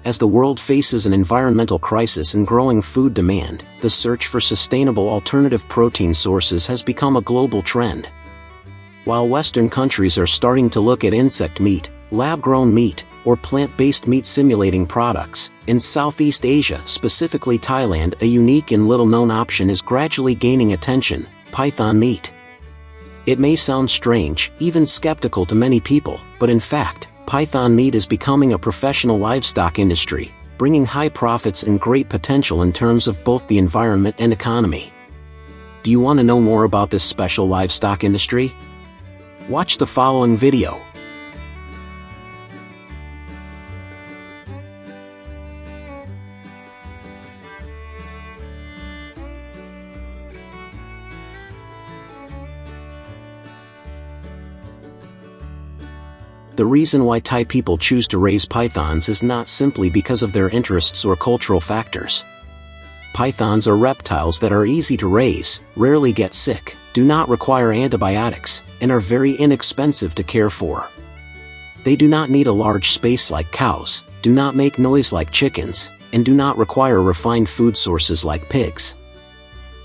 As the world faces an environmental crisis and growing food demand, the search for sustainable alternative protein sources has become a global trend. While Western countries are starting to look at insect meat, lab-grown meat, or plant-based meat simulating products, in Southeast Asia, specifically Thailand, a unique and little-known option is gradually gaining attention: python meat. It may sound strange, even skeptical to many people, but in fact, python meat is becoming a professional livestock industry, bringing high profits and great potential in terms of both the environment and economy. Do you want to know more about this special livestock industry? Watch the following video. The reason why Thai people choose to raise pythons is not simply because of their interests or cultural factors. Pythons are reptiles that are easy to raise, rarely get sick, do not require antibiotics, and are very inexpensive to care for. They do not need a large space like cows, do not make noise like chickens, and do not require refined food sources like pigs.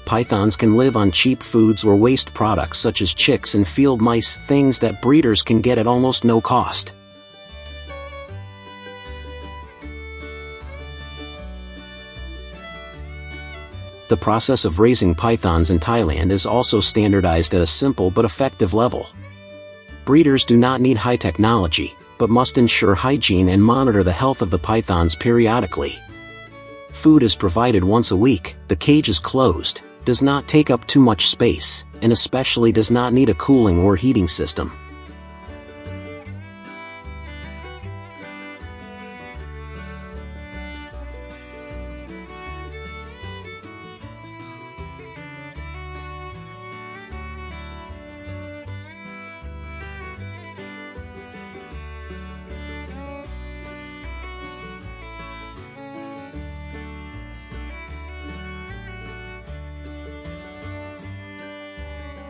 Pythons can live on cheap foods or waste products such as chicks and field mice, things that breeders can get at almost no cost. The process of raising pythons in Thailand is also standardized at a simple but effective level. Breeders do not need high technology, but must ensure hygiene and monitor the health of the pythons periodically. Food is provided once a week, the cage is closed, does not take up too much space, and especially does not need a cooling or heating system.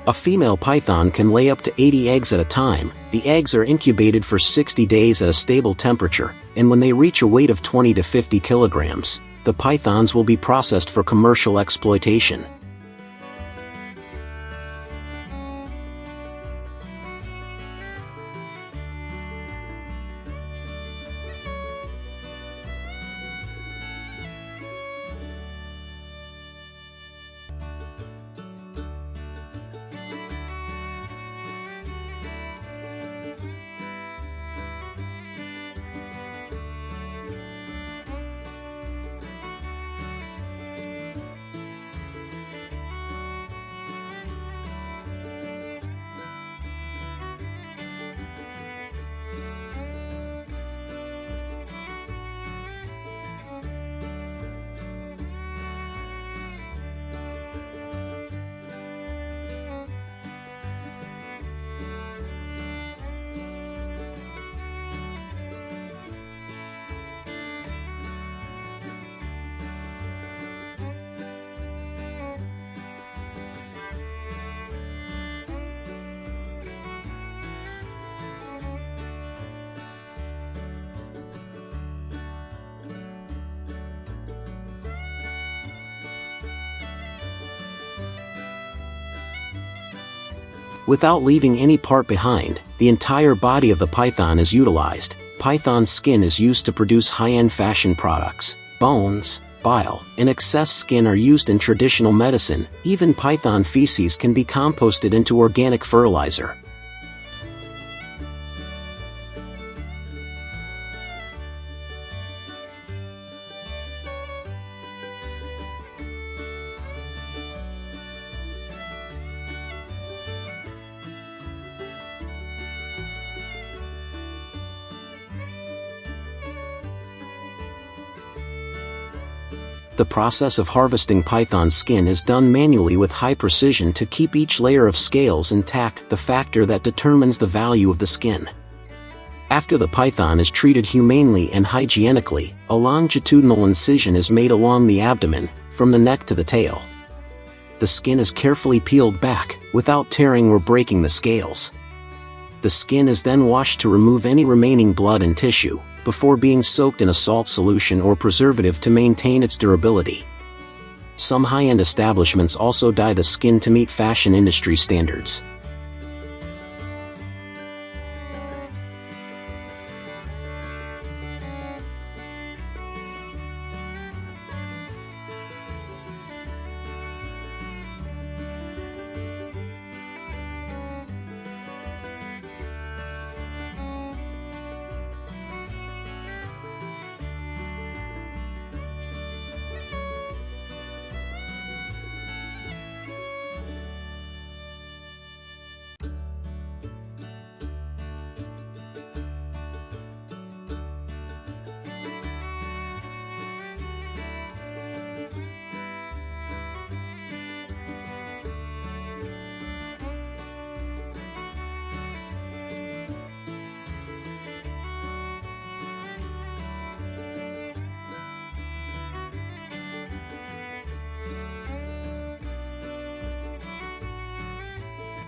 A female python can lay up to 80 eggs at a time. The eggs are incubated for 60 days at a stable temperature, and when they reach a weight of 20 to 50 kilograms, the pythons will be processed for commercial exploitation. Without leaving any part behind, the entire body of the python is utilized. Python skin is used to produce high-end fashion products. Bones, bile, and excess skin are used in traditional medicine. Even python feces can be composted into organic fertilizer. The process of harvesting python skin is done manually with high precision to keep each layer of scales intact, the factor that determines the value of the skin. After the python is treated humanely and hygienically, a longitudinal incision is made along the abdomen, from the neck to the tail. The skin is carefully peeled back, without tearing or breaking the scales. The skin is then washed to remove any remaining blood and tissue, before being soaked in a salt solution or preservative to maintain its durability. Some high-end establishments also dye the skin to meet fashion industry standards.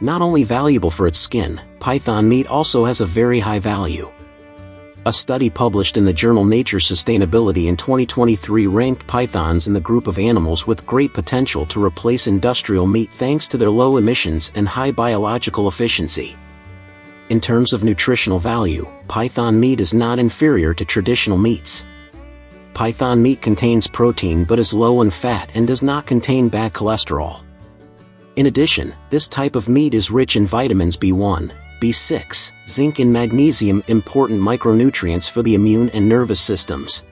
Not only valuable for its skin, python meat also has a very high value. A study published in the journal Nature Sustainability in 2023 ranked pythons in the group of animals with great potential to replace industrial meat thanks to their low emissions and high biological efficiency. In terms of nutritional value, python meat is not inferior to traditional meats. Python meat contains protein but is low in fat and does not contain bad cholesterol. In addition, this type of meat is rich in vitamins B1, B6, zinc and magnesium, important micronutrients for the immune and nervous systems.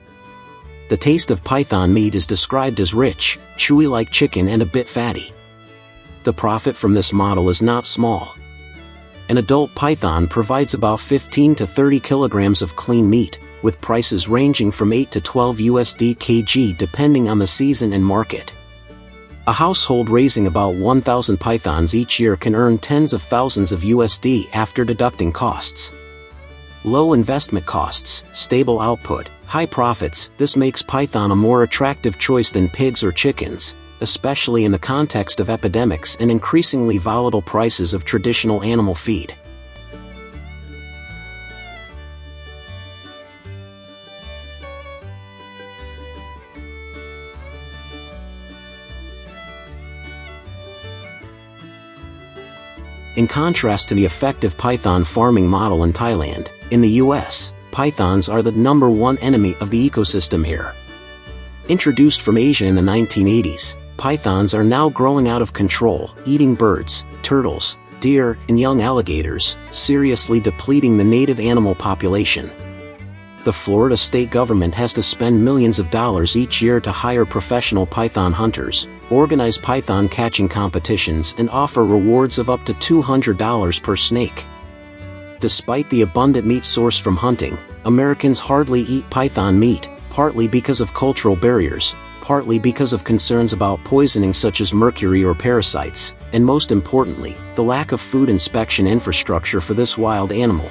The taste of python meat is described as rich, chewy like chicken and a bit fatty. The profit from this model is not small. An adult python provides about 15 to 30 kilograms of clean meat, with prices ranging from 8 to 12 USD kg depending on the season and market. A household raising about 1,000 pythons each year can earn tens of thousands of USD after deducting costs. Low investment costs, stable output, high profits. This makes python a more attractive choice than pigs or chickens, especially in the context of epidemics and increasingly volatile prices of traditional animal feed. In contrast to the effective python farming model in Thailand, in the US, pythons are the #1 enemy of the ecosystem here. Introduced from Asia in the 1980s, pythons are now growing out of control, eating birds, turtles, deer, and young alligators, seriously depleting the native animal population. The Florida state government has to spend millions of dollars each year to hire professional python hunters, organize python catching competitions, and offer rewards of up to $200 per snake. Despite the abundant meat source from hunting, Americans hardly eat python meat, partly because of cultural barriers, partly because of concerns about poisoning such as mercury or parasites, and most importantly, the lack of food inspection infrastructure for this wild animal.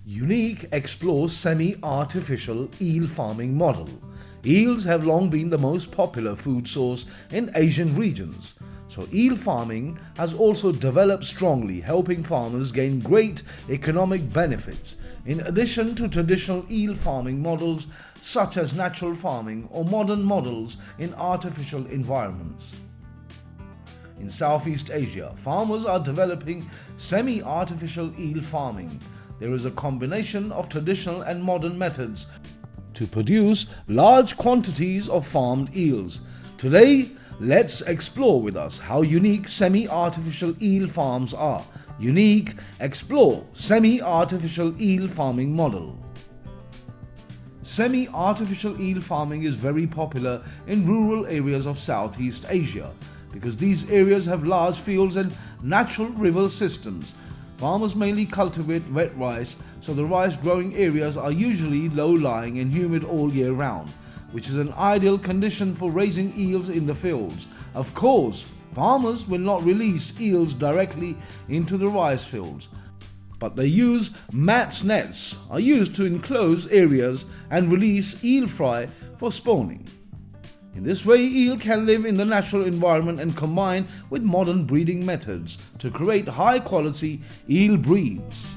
Unique explores semi-artificial eel farming model. Eels have long been the most popular food source in Asian regions. So eel farming has also developed strongly, helping farmers gain great economic benefits, in addition to traditional eel farming models such as natural farming or modern models in artificial environments. In Southeast Asia, farmers are developing semi-artificial eel farming. There is a combination of traditional and modern methods to produce large quantities of farmed eels. Today, let's explore with us how unique semi-artificial eel farms are. Unique, explore semi-artificial eel farming model. Semi-artificial eel farming is very popular in rural areas of Southeast Asia because these areas have large fields and natural river systems. Farmers mainly cultivate wet rice, so the rice growing areas are usually low-lying and humid all year round. which is an ideal condition for raising eels in the fields. Of course, farmers will not release eels directly into the rice fields, but they use mats nets are used to enclose areas and release eel fry for spawning. In this way, eel can live in the natural environment and combine with modern breeding methods to create high quality eel breeds.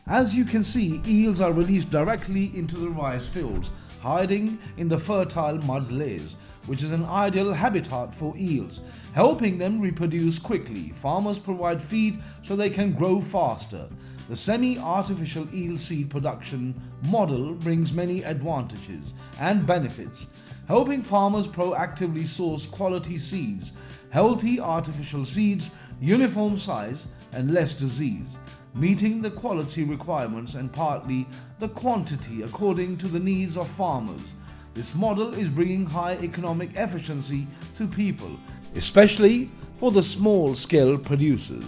As you can see, eels are released directly into the rice fields, hiding in the fertile mud layers, which is an ideal habitat for eels, helping them reproduce quickly. Farmers provide feed so they can grow faster. The semi-artificial eel seed production model brings many advantages and benefits, helping farmers proactively source quality seeds, healthy artificial seeds, uniform size and less disease, meeting the quality requirements and partly the quantity according to the needs of farmers. This model is bringing high economic efficiency to people, especially for the small-scale producers.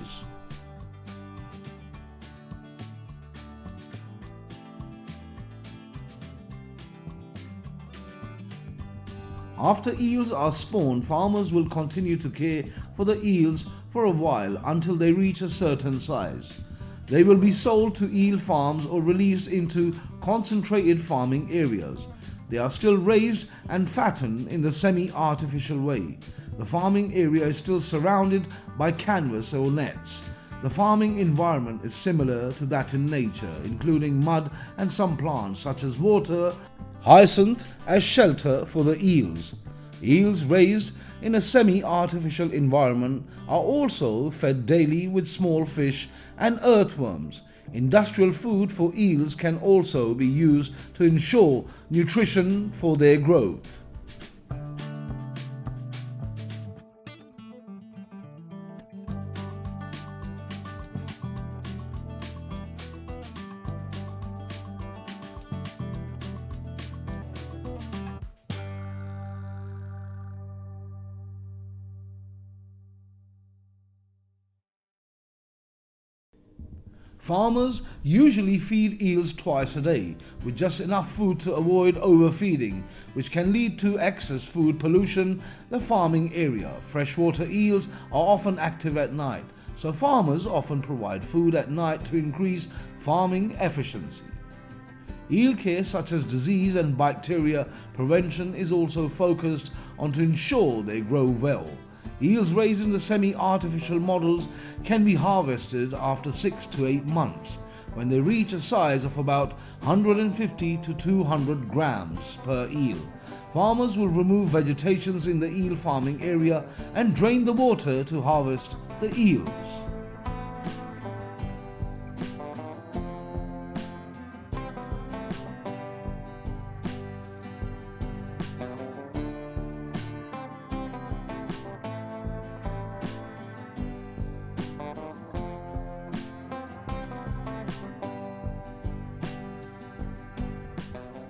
After eels are spawned, farmers will continue to care for the eels for a while until they reach a certain size. They will be sold to eel farms or released into concentrated farming areas. They are still raised and fattened in the semi-artificial way. The farming area is still surrounded by canvas or nets. The farming environment is similar to that in nature, including mud and some plants such as water, hyacinth as shelter for the eels. Eels raised in a semi-artificial environment are also fed daily with small fish and earthworms. Industrial food for eels can also be used to ensure nutrition for their growth. Farmers usually feed eels twice a day, with just enough food to avoid overfeeding, which can lead to excess food pollution in the farming area. Freshwater eels are often active at night, so farmers often provide food at night to increase farming efficiency. Eel care such as disease and bacteria prevention is also focused on to ensure they grow well. Eels raised in the semi-artificial models can be harvested after 6 to 8 months, when they reach a size of about 150 to 200 grams per eel. Farmers will remove vegetations in the eel farming area and drain the water to harvest the eels.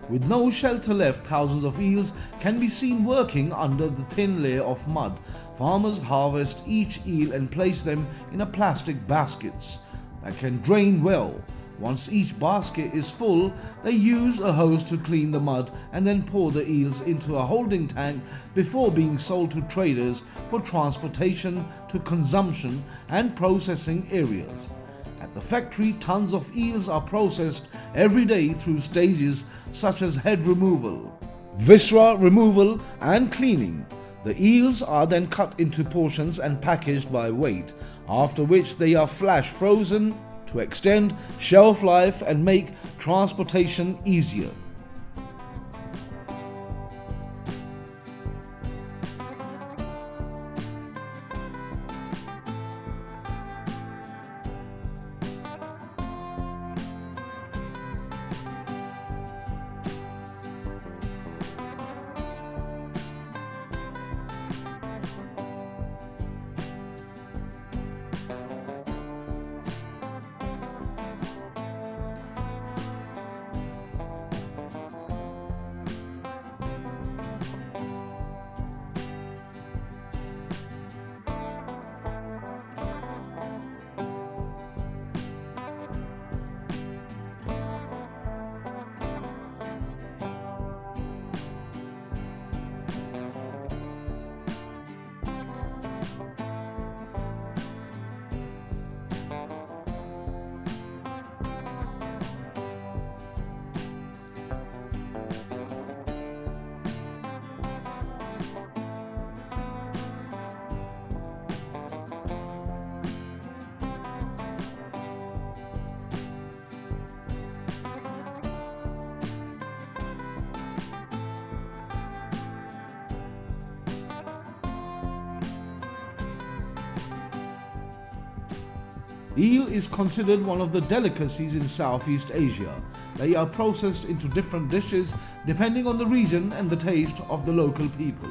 With no shelter left, thousands of eels can be seen working under the thin layer of mud. Farmers harvest each eel and place them in a plastic baskets that can drain well. Once each basket is full, they use a hose to clean the mud and then pour the eels into a holding tank before being sold to traders for transportation to consumption and processing areas. At the factory, tons of eels are processed every day through stages such as head removal, viscera removal and cleaning. The eels are then cut into portions and packaged by weight, after which they are flash frozen to extend shelf life and make transportation easier. Eel is considered one of the delicacies in Southeast Asia. They are processed into different dishes depending on the region and the taste of the local people.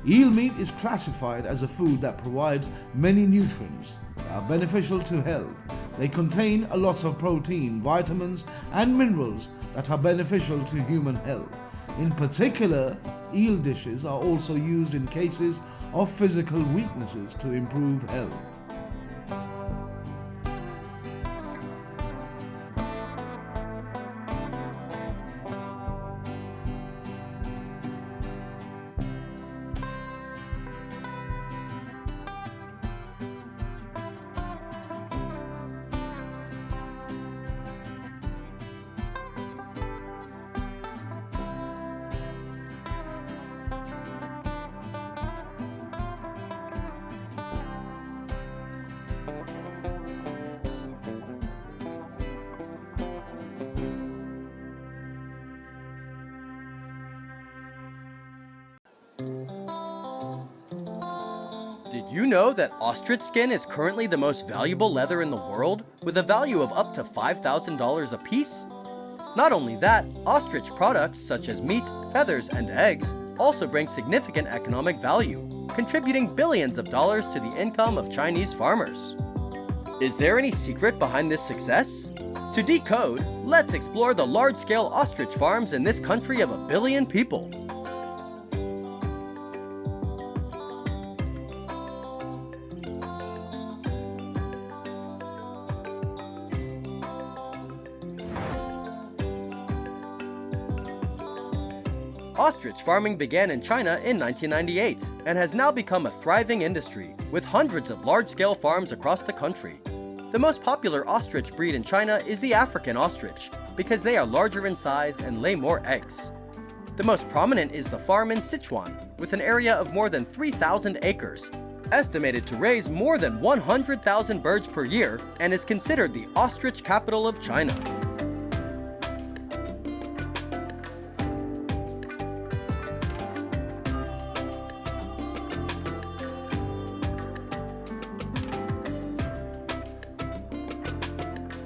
Eel meat is classified as a food that provides many nutrients that are beneficial to health. They contain a lot of protein, vitamins and minerals that are beneficial to human health. In particular, eel dishes are also used in cases of physical weaknesses to improve health. Did you know that ostrich skin is currently the most valuable leather in the world, with a value of up to $5,000 a piece? Not only that, ostrich products such as meat, feathers, and eggs also bring significant economic value, contributing billions of dollars to the income of Chinese farmers. Is there any secret behind this success? To decode, let's explore the large-scale ostrich farms in this country of 1 billion people. Ostrich farming began in China in 1998 and has now become a thriving industry with hundreds of large-scale farms across the country. The most popular ostrich breed in China is the African ostrich because they are larger in size and lay more eggs. The most prominent is the farm in Sichuan with an area of more than 3,000 acres, estimated to raise more than 100,000 birds per year and is considered the ostrich capital of China.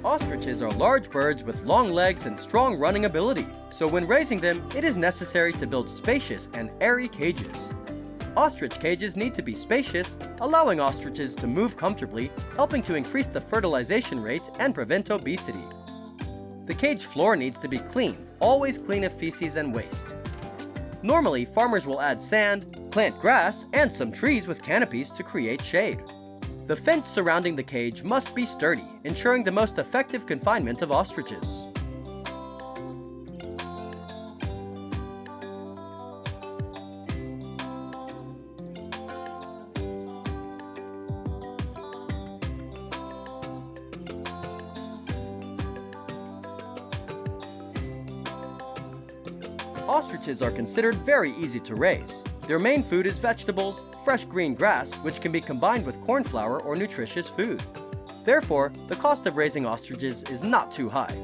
Ostriches are large birds with long legs and strong running ability, so when raising them, it is necessary to build spacious and airy cages. Ostrich cages need to be spacious, allowing ostriches to move comfortably, helping to increase the fertilization rate and prevent obesity. The cage floor needs to be clean, always clean of feces and waste. Normally, farmers will add sand, plant grass, and some trees with canopies to create shade. The fence surrounding the cage must be sturdy, ensuring the most effective confinement of ostriches. Ostriches are considered very easy to raise. Their main food is vegetables, fresh green grass, which can be combined with corn flour or nutritious food. Therefore, the cost of raising ostriches is not too high.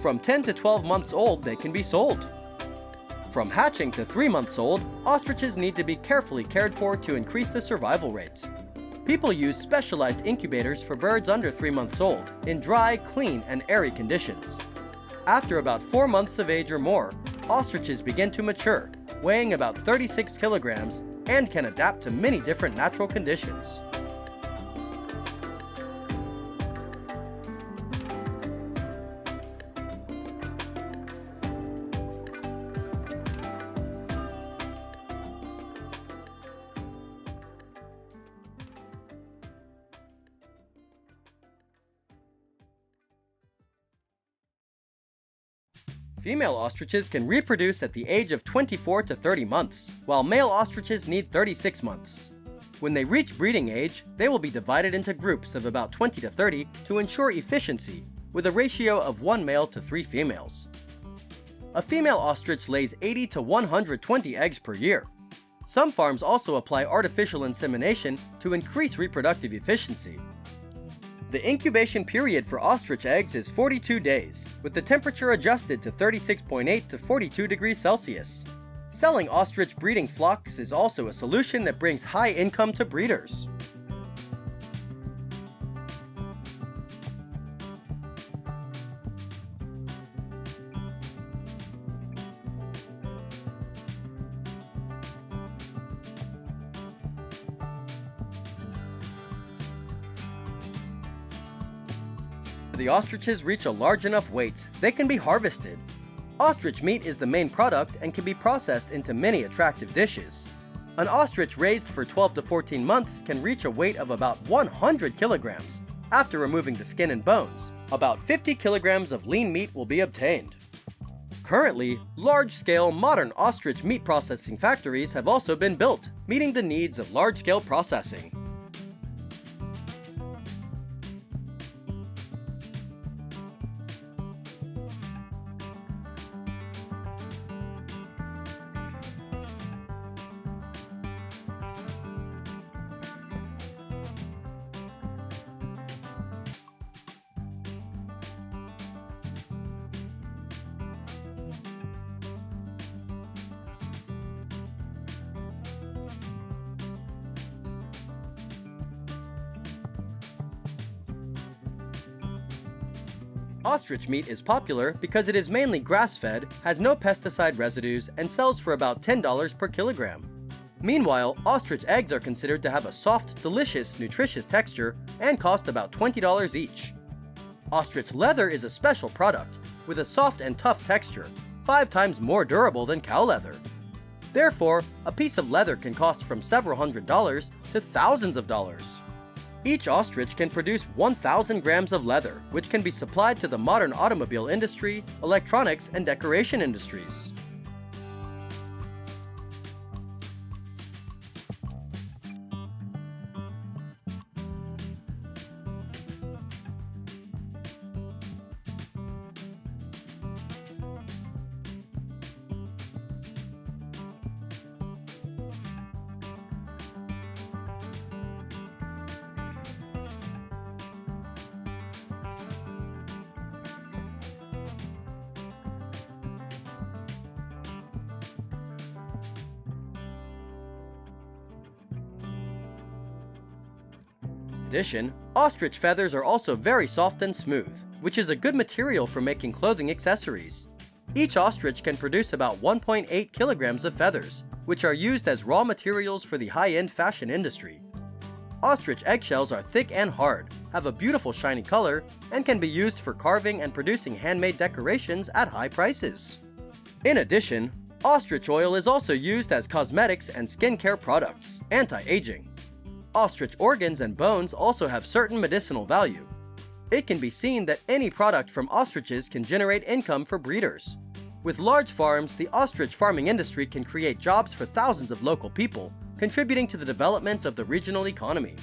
From 10 to 12 months old, they can be sold. From hatching to 3 months old, ostriches need to be carefully cared for to increase the survival rate. People use specialized incubators for birds under 3 months old, in dry, clean, and airy conditions. After about 4 months of age or more, ostriches begin to mature, weighing about 36 kilograms, and can adapt to many different natural conditions. Female ostriches can reproduce at the age of 24 to 30 months, while male ostriches need 36 months. When they reach breeding age, they will be divided into groups of about 20 to 30 to ensure efficiency, with a ratio of 1 male to 3 females. A female ostrich lays 80 to 120 eggs per year. Some farms also apply artificial insemination to increase reproductive efficiency. The incubation period for ostrich eggs is 42 days, with the temperature adjusted to 36.8 to 42 degrees Celsius. Selling ostrich breeding flocks is also a solution that brings high income to breeders. the ostriches reach a large enough weight, they can be harvested. Ostrich meat is the main product and can be processed into many attractive dishes. An ostrich raised for 12 to 14 months can reach a weight of about 100 kilograms. After removing the skin and bones, about 50 kilograms of lean meat will be obtained. Currently, large-scale modern ostrich meat processing factories have also been built, meeting the needs of large-scale processing. Ostrich meat is popular because it is mainly grass-fed, has no pesticide residues, and sells for about $10 per kilogram. Meanwhile, ostrich eggs are considered to have a soft, delicious, nutritious texture and cost about $20 each. Ostrich leather is a special product with a soft and tough texture, 5 times more durable than cow leather. Therefore, a piece of leather can cost from several $100s to thousands of dollars. Each ostrich can produce 1,000 grams of leather, which can be supplied to the modern automobile industry, electronics, and decoration industries. In addition, ostrich feathers are also very soft and smooth, which is a good material for making clothing accessories. Each ostrich can produce about 1.8 kilograms of feathers, which are used as raw materials for the high-end fashion industry. Ostrich eggshells are thick and hard, have a beautiful shiny color, and can be used for carving and producing handmade decorations at high prices. In addition, ostrich oil is also used as cosmetics and skincare products, anti-aging. Ostrich organs and bones also have certain medicinal value. It can be seen that any product from ostriches can generate income for breeders. With large farms, the ostrich farming industry can create jobs for thousands of local people, contributing to the development of the regional economy.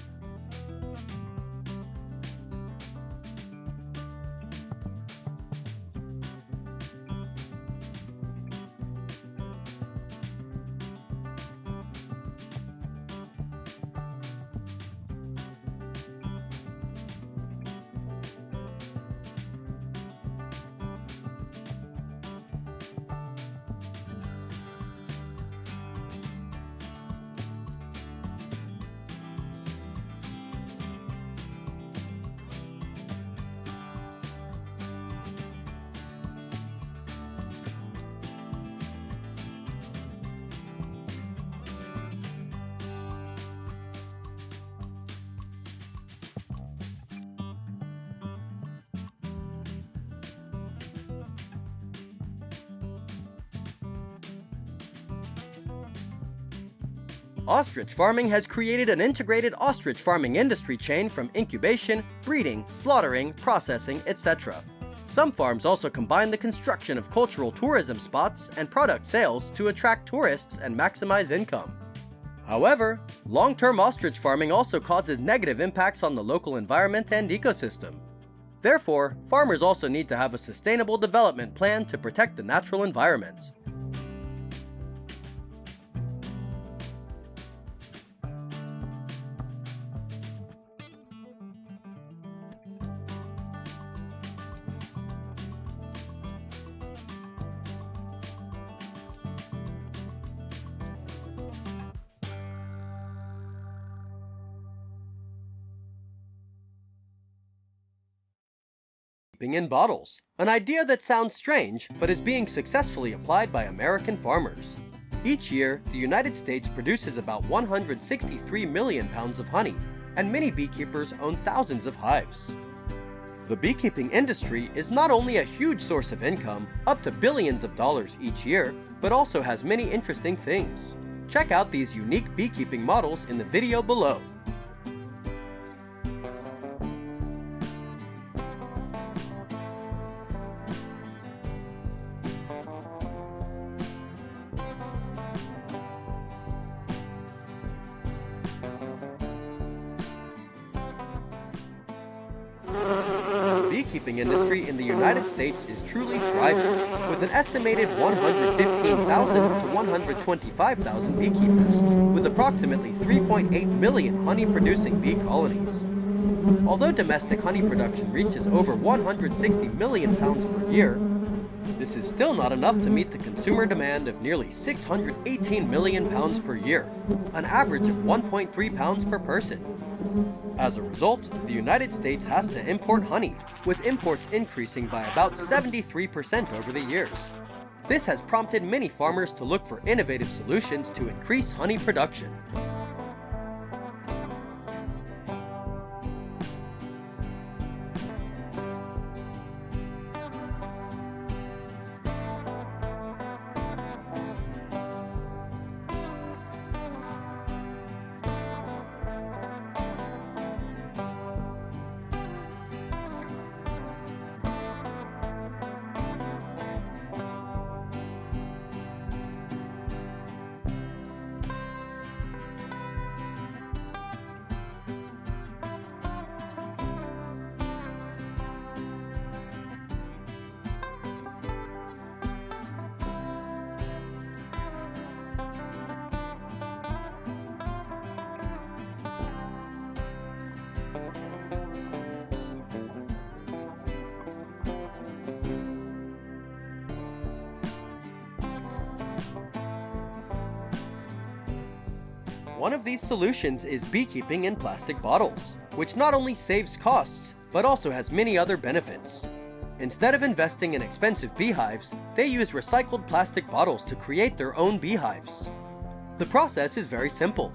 Ostrich farming has created an integrated ostrich farming industry chain from incubation, breeding, slaughtering, processing, etc. Some farms also combine the construction of cultural tourism spots and product sales to attract tourists and maximize income. However, long-term ostrich farming also causes negative impacts on the local environment and ecosystem. Therefore, farmers also need to have a sustainable development plan to protect the natural environment. In bottles, an idea that sounds strange but is being successfully applied by American farmers. Each year, the United States produces about 163 million pounds of honey, and many beekeepers own thousands of hives. The beekeeping industry is not only a huge source of income, up to billions of dollars each year, but also has many interesting things. Check out these unique beekeeping models in the video below. The beekeeping industry in the United States is truly thriving, with an estimated 115,000 to 125,000 beekeepers, with approximately 3.8 million honey-producing bee colonies. Although domestic honey production reaches over 160 million pounds per year, this is still not enough to meet the consumer demand of nearly 618 million pounds per year, an average of 1.3 pounds per person. As a result, the United States has to import honey, with imports increasing by about 73% over the years. This has prompted many farmers to look for innovative solutions to increase honey production. One of these solutions is beekeeping in plastic bottles, which not only saves costs, but also has many other benefits. Instead of investing in expensive beehives, they use recycled plastic bottles to create their own beehives. The process is very simple.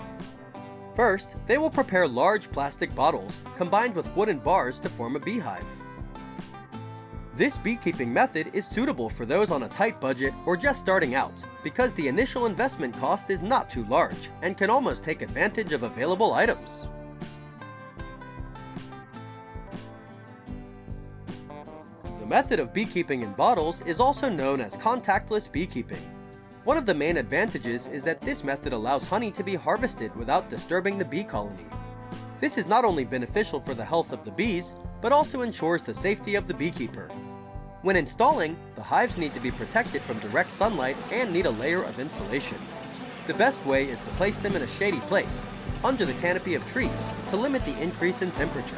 First, they will prepare large plastic bottles combined with wooden bars to form a beehive. This beekeeping method is suitable for those on a tight budget or just starting out, because the initial investment cost is not too large and can almost take advantage of available items. The method of beekeeping in bottles is also known as contactless beekeeping. One of the main advantages is that this method allows honey to be harvested without disturbing the bee colony. This is not only beneficial for the health of the bees, but also ensures the safety of the beekeeper. When installing, the hives need to be protected from direct sunlight and need a layer of insulation. The best way is to place them in a shady place, under the canopy of trees, to limit the increase in temperature.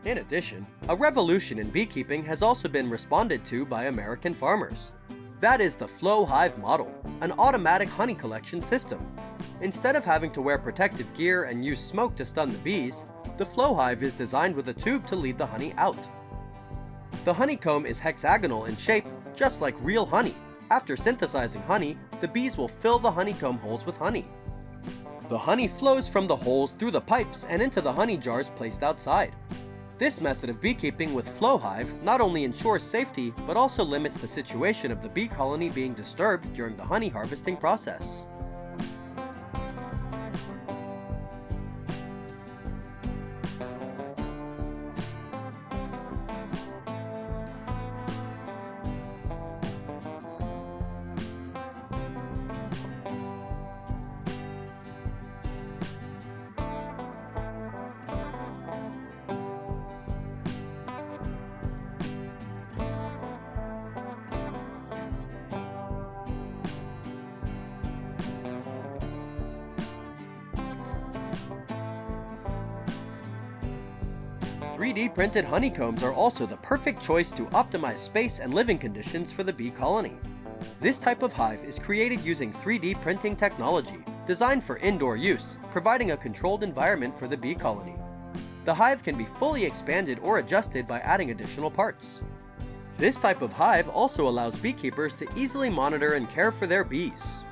In addition, a revolution in beekeeping has also been responded to by American farmers. That is the flow hive model, an automatic honey collection system. Instead of having to wear protective gear and use smoke to stun the bees, the flow hive is designed with a tube to lead the honey out. The honeycomb is hexagonal in shape, just like real honey. After synthesizing honey, the bees will fill the honeycomb holes with honey. The honey flows from the holes through the pipes and into the honey jars placed outside. This method of beekeeping with flow hive not only ensures safety, but also limits the situation of the bee colony being disturbed during the honey harvesting process. Printed honeycombs are also the perfect choice to optimize space and living conditions for the bee colony. This type of hive is created using 3D printing technology, designed for indoor use, providing a controlled environment for the bee colony. The hive can be fully expanded or adjusted by adding additional parts. This type of hive also allows beekeepers to easily monitor and care for their bees.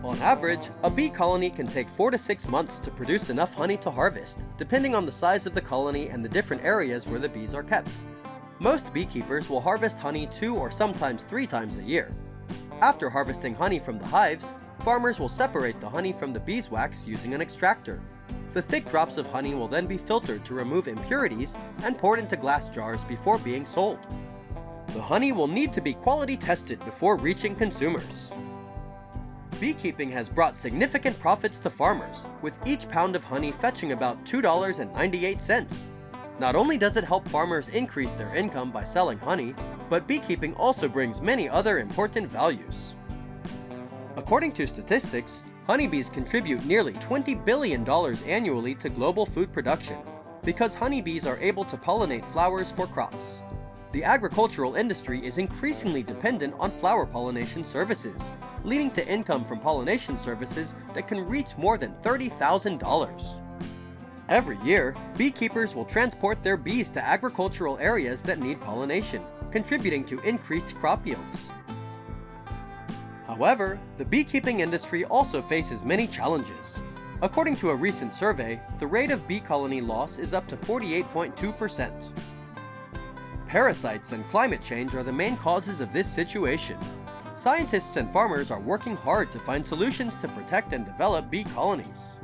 On average, a bee colony can take 4 to 6 months to produce enough honey to harvest, depending on the size of the colony and the different areas where the bees are kept. Most beekeepers will harvest honey 2 or sometimes 3 times a year. After harvesting honey from the hives, farmers will separate the honey from the beeswax using an extractor. The thick drops of honey will then be filtered to remove impurities and poured into glass jars before being sold. The honey will need to be quality tested before reaching consumers. Beekeeping has brought significant profits to farmers, with each pound of honey fetching about $2.98. Not only does it help farmers increase their income by selling honey, but beekeeping also brings many other important values. According to statistics, honeybees contribute nearly $20 billion annually to global food production, because honeybees are able to pollinate flowers for crops. The agricultural industry is increasingly dependent on flower pollination services, leading to income from pollination services that can reach more than $30,000. Every year, beekeepers will transport their bees to agricultural areas that need pollination, contributing to increased crop yields. However, the beekeeping industry also faces many challenges. According to a recent survey, the rate of bee colony loss is up to 48.2%. Parasites and climate change are the main causes of this situation. Scientists and farmers are working hard to find solutions to protect and develop bee colonies.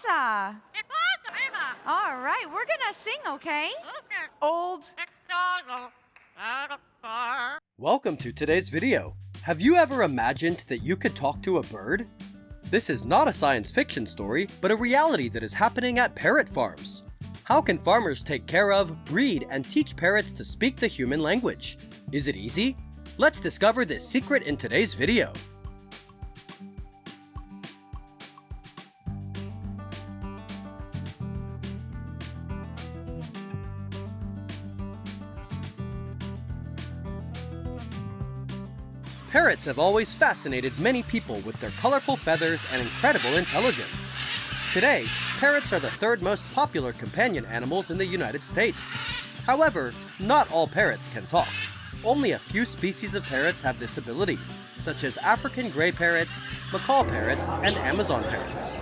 salsa. All right, we're gonna sing, okay? Old. Welcome to today's video. Have you ever imagined that you could talk to a bird? This is not a science fiction story, but a reality that is happening at parrot farms. How can farmers take care of, breed, and teach parrots to speak the human language? Is it easy? Let's discover this secret in today's video. Parrots have always fascinated many people with their colorful feathers and incredible intelligence. Today, parrots are the third most popular companion animals in the United States. However, not all parrots can talk. Only a few species of parrots have this ability, such as African gray parrots, macaw parrots, and Amazon parrots.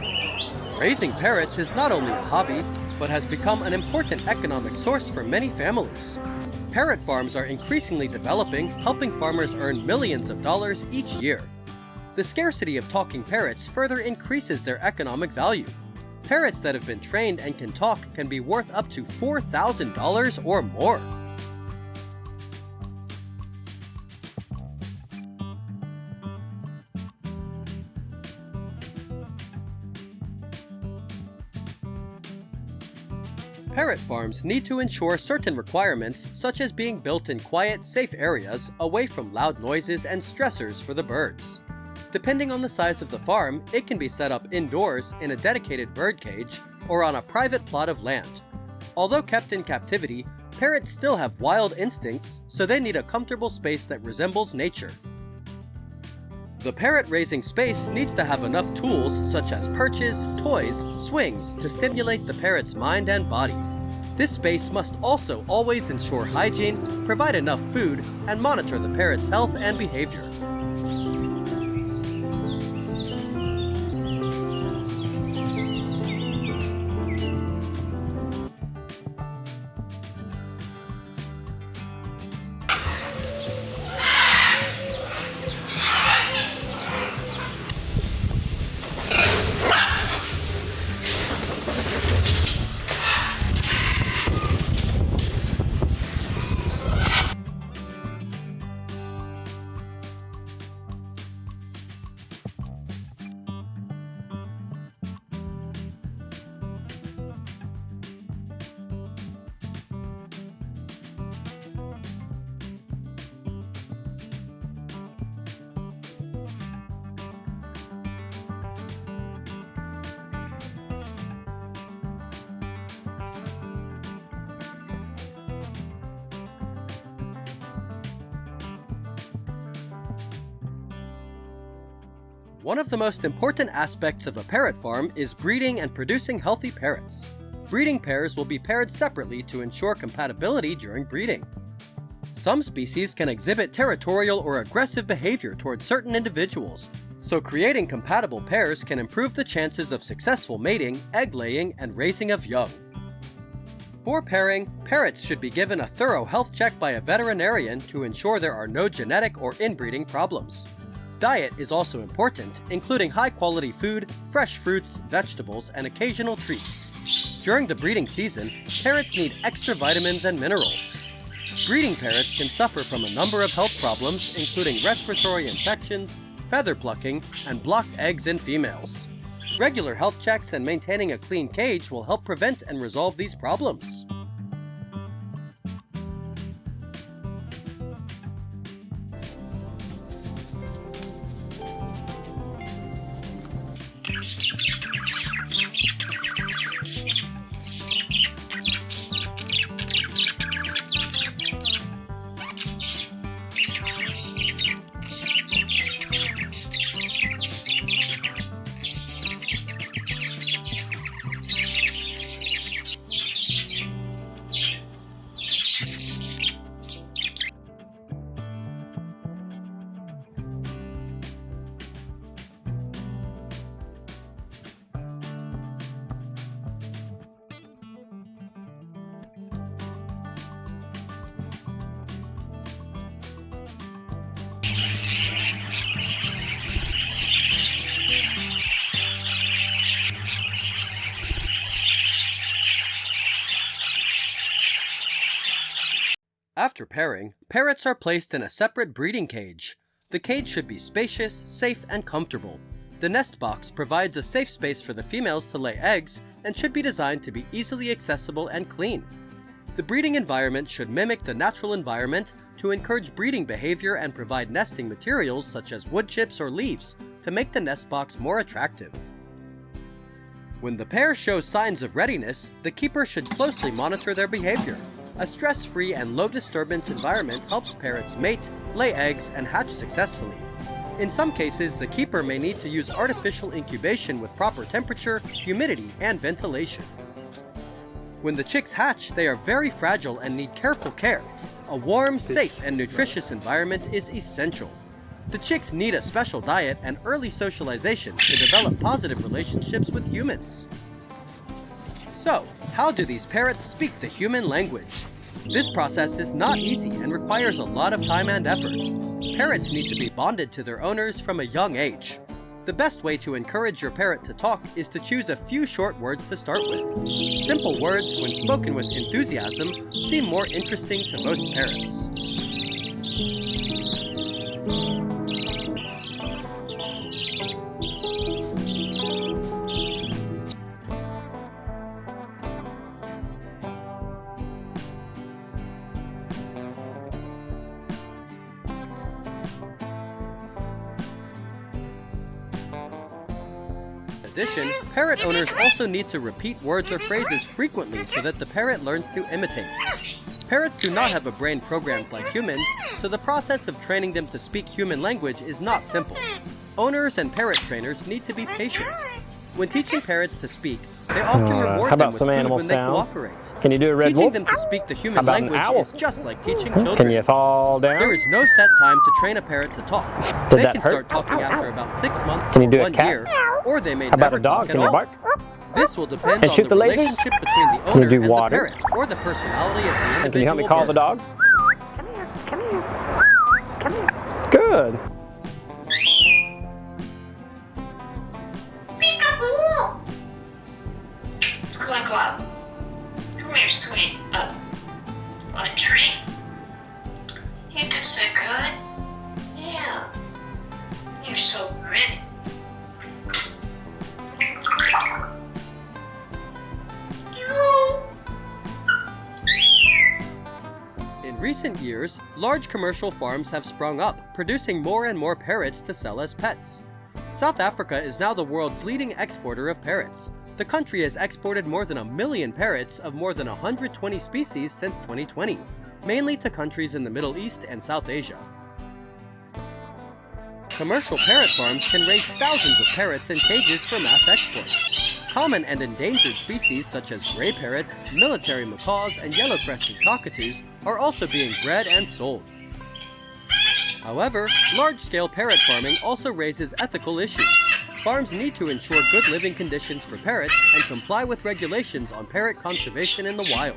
Raising parrots is not only a hobby, but has become an important economic source for many families. Parrot farms are increasingly developing, helping farmers earn millions of dollars each year. The scarcity of talking parrots further increases their economic value. Parrots that have been trained and can talk can be worth up to $4,000 or more. Parrot farms need to ensure certain requirements, such as being built in quiet, safe areas away from loud noises and stressors for the birds. Depending on the size of the farm, it can be set up indoors in a dedicated bird cage or on a private plot of land. Although kept in captivity, parrots still have wild instincts, so they need a comfortable space that resembles nature. The parrot raising space needs to have enough tools such as perches, toys, swings to stimulate the parrot's mind and body. This space must also always ensure hygiene, provide enough food, and monitor the parrot's health and behavior. One of the most important aspects of a parrot farm is breeding and producing healthy parrots. Breeding pairs will be paired separately to ensure compatibility during breeding. Some species can exhibit territorial or aggressive behavior towards certain individuals, so creating compatible pairs can improve the chances of successful mating, egg laying, and raising of young. For pairing, parrots should be given a thorough health check by a veterinarian to ensure there are no genetic or inbreeding problems. Diet is also important, including high-quality food, fresh fruits, vegetables, and occasional treats. During the breeding season, parrots need extra vitamins and minerals. Breeding parrots can suffer from a number of health problems, including respiratory infections, feather plucking, and blocked eggs in females. Regular health checks and maintaining a clean cage will help prevent and resolve these problems. After pairing, parrots are placed in a separate breeding cage. The cage should be spacious, safe, and comfortable. The nest box provides a safe space for the females to lay eggs and should be designed to be easily accessible and clean. The breeding environment should mimic the natural environment to encourage breeding behavior and provide nesting materials such as wood chips or leaves to make the nest box more attractive. When the pair shows signs of readiness, the keeper should closely monitor their behavior. A stress-free and low-disturbance environment helps parrots mate, lay eggs, and hatch successfully. In some cases, the keeper may need to use artificial incubation with proper temperature, humidity, and ventilation. When the chicks hatch, they are very fragile and need careful care. A warm, safe, and nutritious environment is essential. The chicks need a special diet and early socialization to develop positive relationships with humans. So, how do these parrots speak the human language? This process is not easy and requires a lot of time and effort. Parrots need to be bonded to their owners from a young age. The best way to encourage your parrot to talk is to choose a few short words to start with. Simple words, when spoken with enthusiasm, seem more interesting to most parrots. In addition, parrot owners also need to repeat words or phrases frequently so that the parrot learns to imitate. Parrots do not have a brain programmed like humans, so the process of training them to speak human language is not simple. Owners and parrot trainers need to be patient. When teaching parrots to speak, they often reward them with food when they cooperate. Can you do a red wolf? Teaching them to speak the How human about an language owl? is just like teaching children. Can you fall down? There is no set time to train a parrot to talk. Did They that can hurt? start talking after about 6 months Can you or do a 1 cat? year, or they may How about never a dog? talk Can at you all. bark? This will depend And on shoot the the lasers? relationship between the Can you owner do and water? the parrot, or the personality of the individual And can you help me call the bird. dogs? Good. Peekaboo! Glug glug. Come here, sweet. Want a drink? You just so good. Yeah. You're so pretty. In recent years, large commercial farms have sprung up, producing more and more parrots to sell as pets. South Africa is now the world's leading exporter of parrots. The country has exported more than 1 million parrots of more than 120 species since 2020, mainly to countries in the Middle East and South Asia. Commercial parrot farms can raise thousands of parrots in cages for mass export. Common and endangered species such as gray parrots, military macaws, and yellow-crested cockatoos are also being bred and sold. However, large-scale parrot farming also raises ethical issues. Farms need to ensure good living conditions for parrots and comply with regulations on parrot conservation in the wild.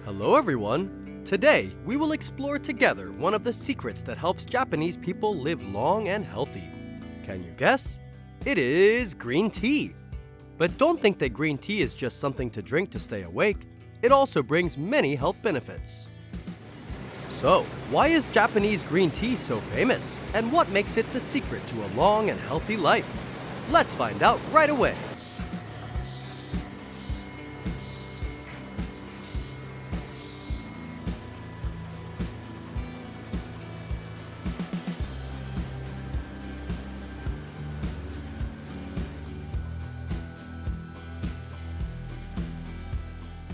Hello everyone! Today, we will explore together one of the secrets that helps Japanese people live long and healthy. Can you guess? It is green tea. But don't think that green tea is just something to drink to stay awake. It also brings many health benefits. So, why is Japanese green tea so famous? And what makes it the secret to a long and healthy life? Let's find out right away.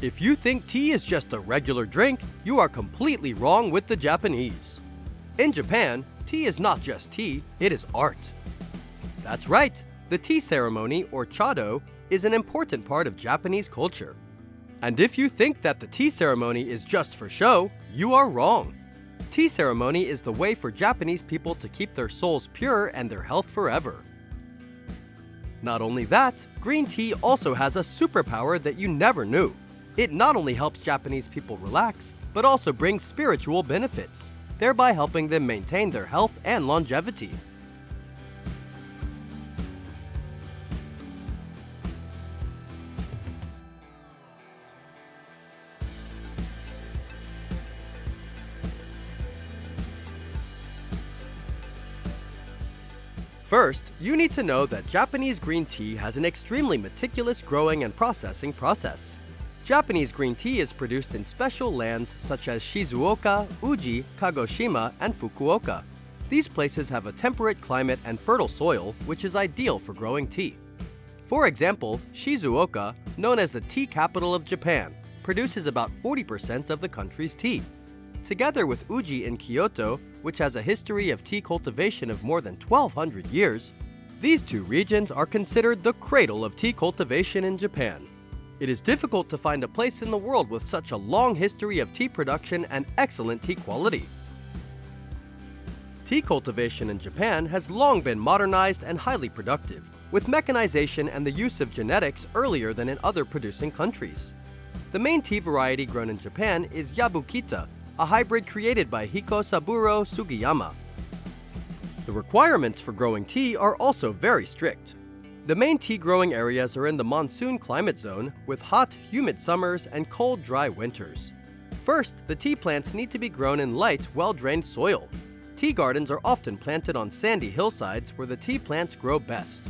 If you think tea is just a regular drink, you are completely wrong with the Japanese. In Japan, tea is not just tea, it is art. That's right, the tea ceremony, or chado, is an important part of Japanese culture. And if you think that the tea ceremony is just for show, you are wrong. Tea ceremony is the way for Japanese people to keep their souls pure and their health forever. Not only that, green tea also has a superpower that you never knew. It not only helps Japanese people relax, but also brings spiritual benefits, thereby helping them maintain their health and longevity. First, you need to know that Japanese green tea has an extremely meticulous growing and processing process. Japanese green tea is produced in special lands such as Shizuoka, Uji, Kagoshima, and Fukuoka. These places have a temperate climate and fertile soil, which is ideal for growing tea. For example, Shizuoka, known as the tea capital of Japan, produces about 40% of the country's tea. Together with Uji in Kyoto, which has a history of tea cultivation of more than 1,200 years, these two regions are considered the cradle of tea cultivation in Japan. It is difficult to find a place in the world with such a long history of tea production and excellent tea quality. Tea cultivation in Japan has long been modernized and highly productive, with mechanization and the use of genetics earlier than in other producing countries. The main tea variety grown in Japan is Yabukita, a hybrid created by Hikosaburo Sugiyama. The requirements for growing tea are also very strict. The main tea growing areas are in the monsoon climate zone, with hot, humid summers and cold, dry winters. First, the tea plants need to be grown in light, well-drained soil. Tea gardens are often planted on sandy hillsides where the tea plants grow best.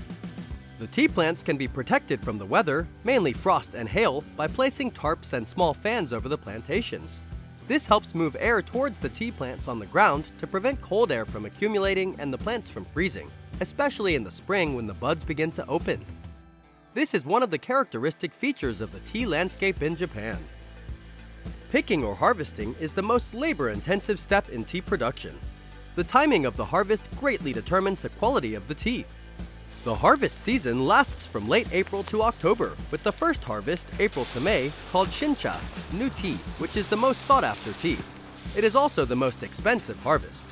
The tea plants can be protected from the weather, mainly frost and hail, by placing tarps and small fans over the plantations. This helps move air towards the tea plants on the ground to prevent cold air from accumulating and the plants from freezing, especially in the spring when the buds begin to open. This is one of the characteristic features of the tea landscape in Japan. Picking or harvesting is the most labor-intensive step in tea production. The timing of the harvest greatly determines the quality of the tea. The harvest season lasts from late April to October, with the first harvest, April to May, called Shincha, new tea, which is the most sought-after tea. It is also the most expensive harvest.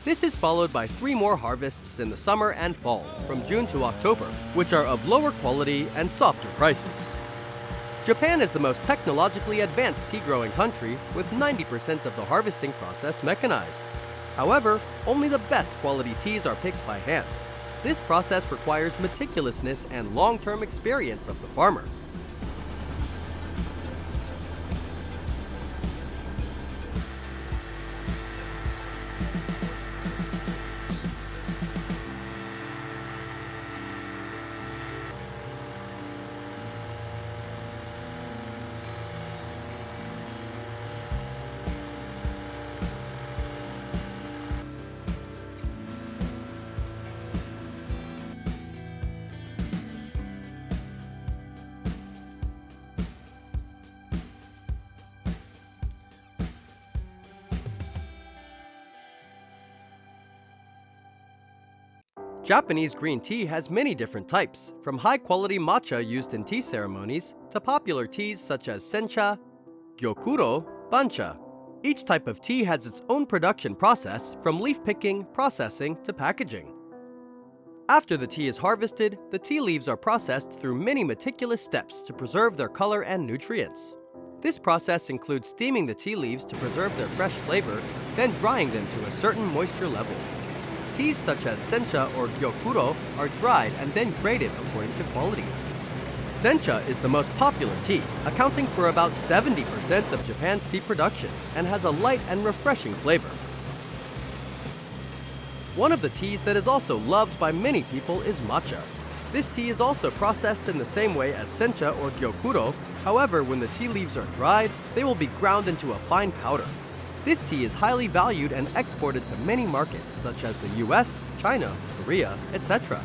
This is followed by 3 more harvests in the summer and fall, from June to October, which are of lower quality and softer prices. Japan is the most technologically advanced tea-growing country, with 90% of the harvesting process mechanized. However, only the best quality teas are picked by hand. This process requires meticulousness and long-term experience of the farmer. Japanese green tea has many different types, from high-quality matcha used in tea ceremonies to popular teas such as sencha, gyokuro, bancha. Each type of tea has its own production process, from leaf picking, processing, to packaging. After the tea is harvested, the tea leaves are processed through many meticulous steps to preserve their color and nutrients. This process includes steaming the tea leaves to preserve their fresh flavor, then drying them to a certain moisture level. Teas such as sencha or gyokuro are dried and then graded according to quality. Sencha is the most popular tea, accounting for about 70% of Japan's tea production, and has a light and refreshing flavor. One of the teas that is also loved by many people is matcha. This tea is also processed in the same way as sencha or gyokuro. However, when the tea leaves are dried, they will be ground into a fine powder. This tea is highly valued and exported to many markets such as the US, China, Korea, etc.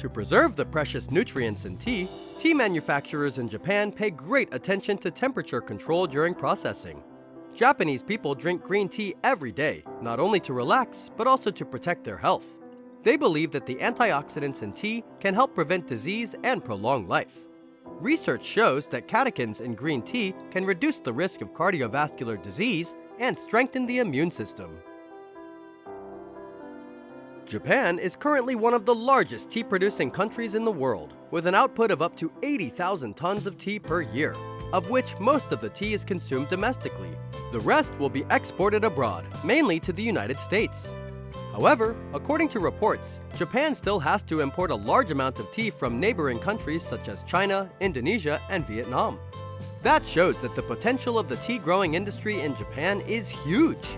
To preserve the precious nutrients in tea, tea manufacturers in Japan pay great attention to temperature control during processing. Japanese people drink green tea every day, not only to relax, but also to protect their health. They believe that the antioxidants in tea can help prevent disease and prolong life. Research shows that catechins in green tea can reduce the risk of cardiovascular disease and strengthen the immune system. Japan is currently one of the largest tea-producing countries in the world, with an output of up to 80,000 tons of tea per year, of which most of the tea is consumed domestically. The rest will be exported abroad, mainly to the United States. However, according to reports, Japan still has to import a large amount of tea from neighboring countries such as China, Indonesia, and Vietnam. That shows that the potential of the tea growing industry in Japan is huge.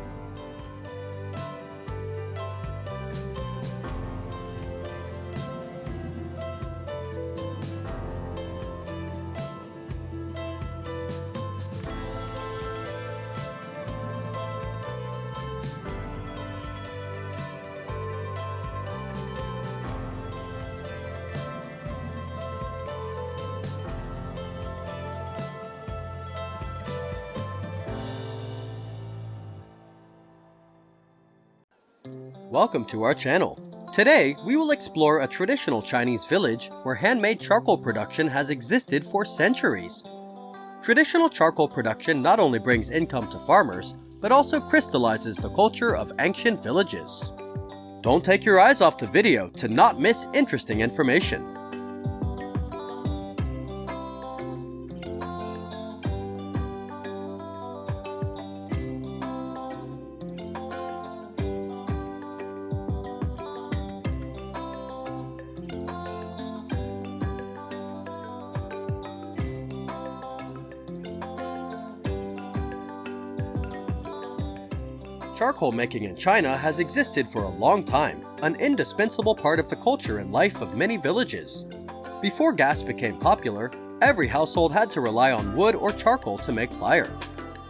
Welcome to our channel. Today, we will explore a traditional Chinese village where handmade charcoal production has existed for centuries. Traditional charcoal production not only brings income to farmers, but also crystallizes the culture of ancient villages. Don't take your eyes off the video to not miss interesting information. Charcoal making in China has existed for a long time, an indispensable part of the culture and life of many villages. Before gas became popular, every household had to rely on wood or charcoal to make fire.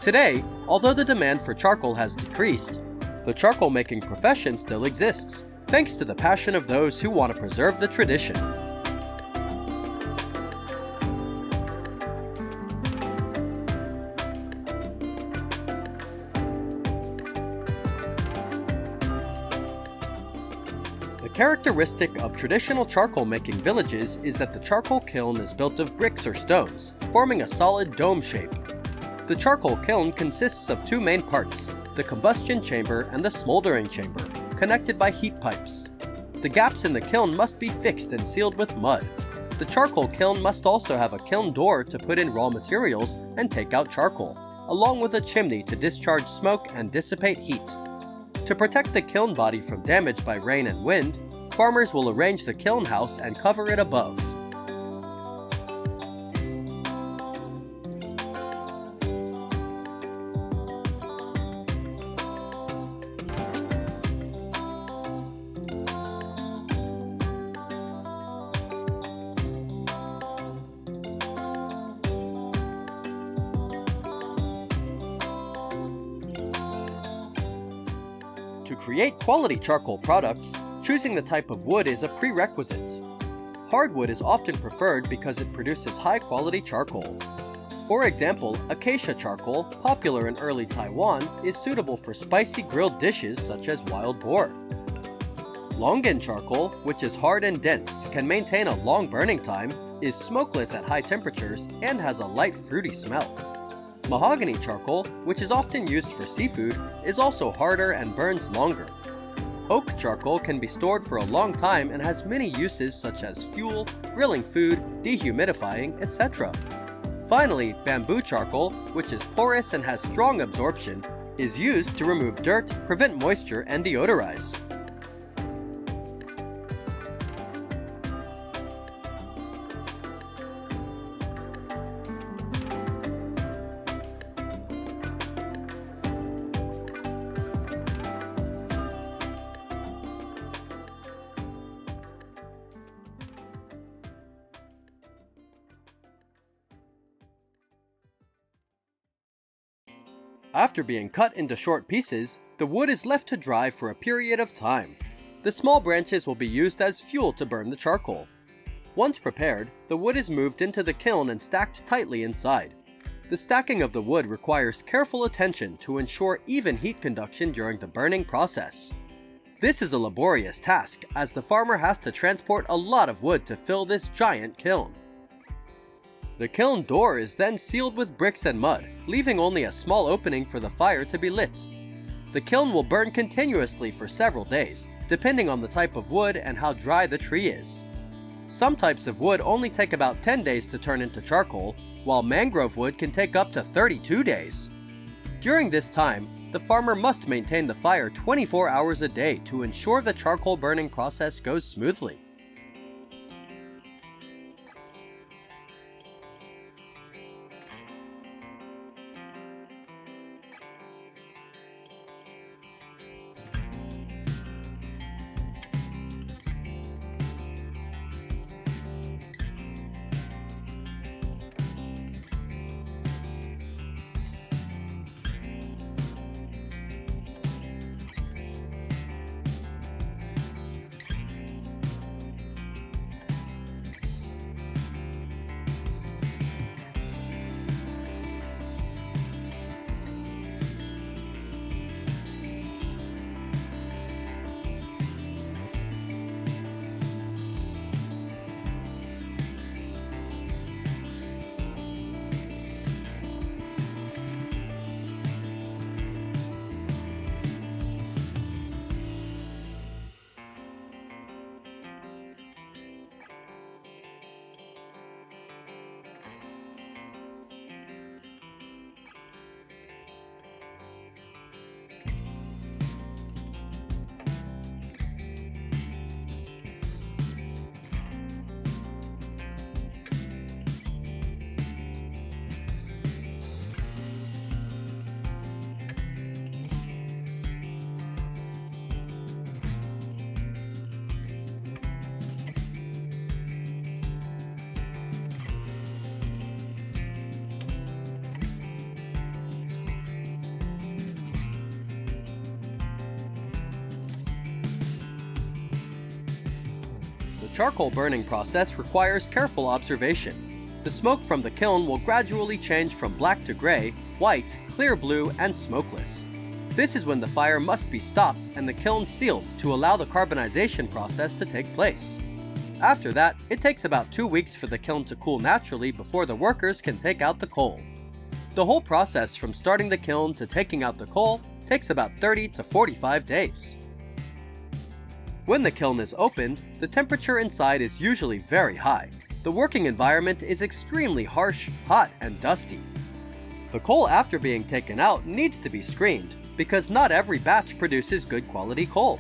Today, although the demand for charcoal has decreased, the charcoal making profession still exists, thanks to the passion of those who want to preserve the tradition. The characteristic of traditional charcoal making villages is that the charcoal kiln is built of bricks or stones, forming a solid dome shape. The charcoal kiln consists of two main parts, the combustion chamber and the smoldering chamber, connected by heat pipes. The gaps in the kiln must be fixed and sealed with mud. The charcoal kiln must also have a kiln door to put in raw materials and take out charcoal, along with a chimney to discharge smoke and dissipate heat. To protect the kiln body from damage by rain and wind, farmers will arrange the kiln house and cover it above. To create quality charcoal products, choosing the type of wood is a prerequisite. Hardwood is often preferred because it produces high-quality charcoal. For example, acacia charcoal, popular in early Taiwan, is suitable for spicy grilled dishes such as wild boar. Longan charcoal, which is hard and dense, can maintain a long burning time, is smokeless at high temperatures, and has a light fruity smell. Mahogany charcoal, which is often used for seafood, is also harder and burns longer. Oak charcoal can be stored for a long time and has many uses such as fuel, grilling food, dehumidifying, etc. Finally, bamboo charcoal, which is porous and has strong absorption, is used to remove dirt, prevent moisture, and deodorize. After being cut into short pieces, the wood is left to dry for a period of time. The small branches will be used as fuel to burn the charcoal. Once prepared, the wood is moved into the kiln and stacked tightly inside. The stacking of the wood requires careful attention to ensure even heat conduction during the burning process. This is a laborious task, as the farmer has to transport a lot of wood to fill this giant kiln. The kiln door is then sealed with bricks and mud, leaving only a small opening for the fire to be lit. The kiln will burn continuously for several days, depending on the type of wood and how dry the tree is. Some types of wood only take about 10 days to turn into charcoal, while mangrove wood can take up to 32 days. During this time, the farmer must maintain the fire 24 hours a day to ensure the charcoal burning process goes smoothly. The charcoal burning process requires careful observation. The smoke from the kiln will gradually change from black to gray, white, clear blue, and smokeless. This is when the fire must be stopped and the kiln sealed to allow the carbonization process to take place. After that, it takes about 2 weeks for the kiln to cool naturally before the workers can take out the coal. The whole process from starting the kiln to taking out the coal takes about 30 to 45 days. When the kiln is opened, the temperature inside is usually very high. The working environment is extremely harsh, hot, and dusty. The coal after being taken out needs to be screened, because not every batch produces good quality coal.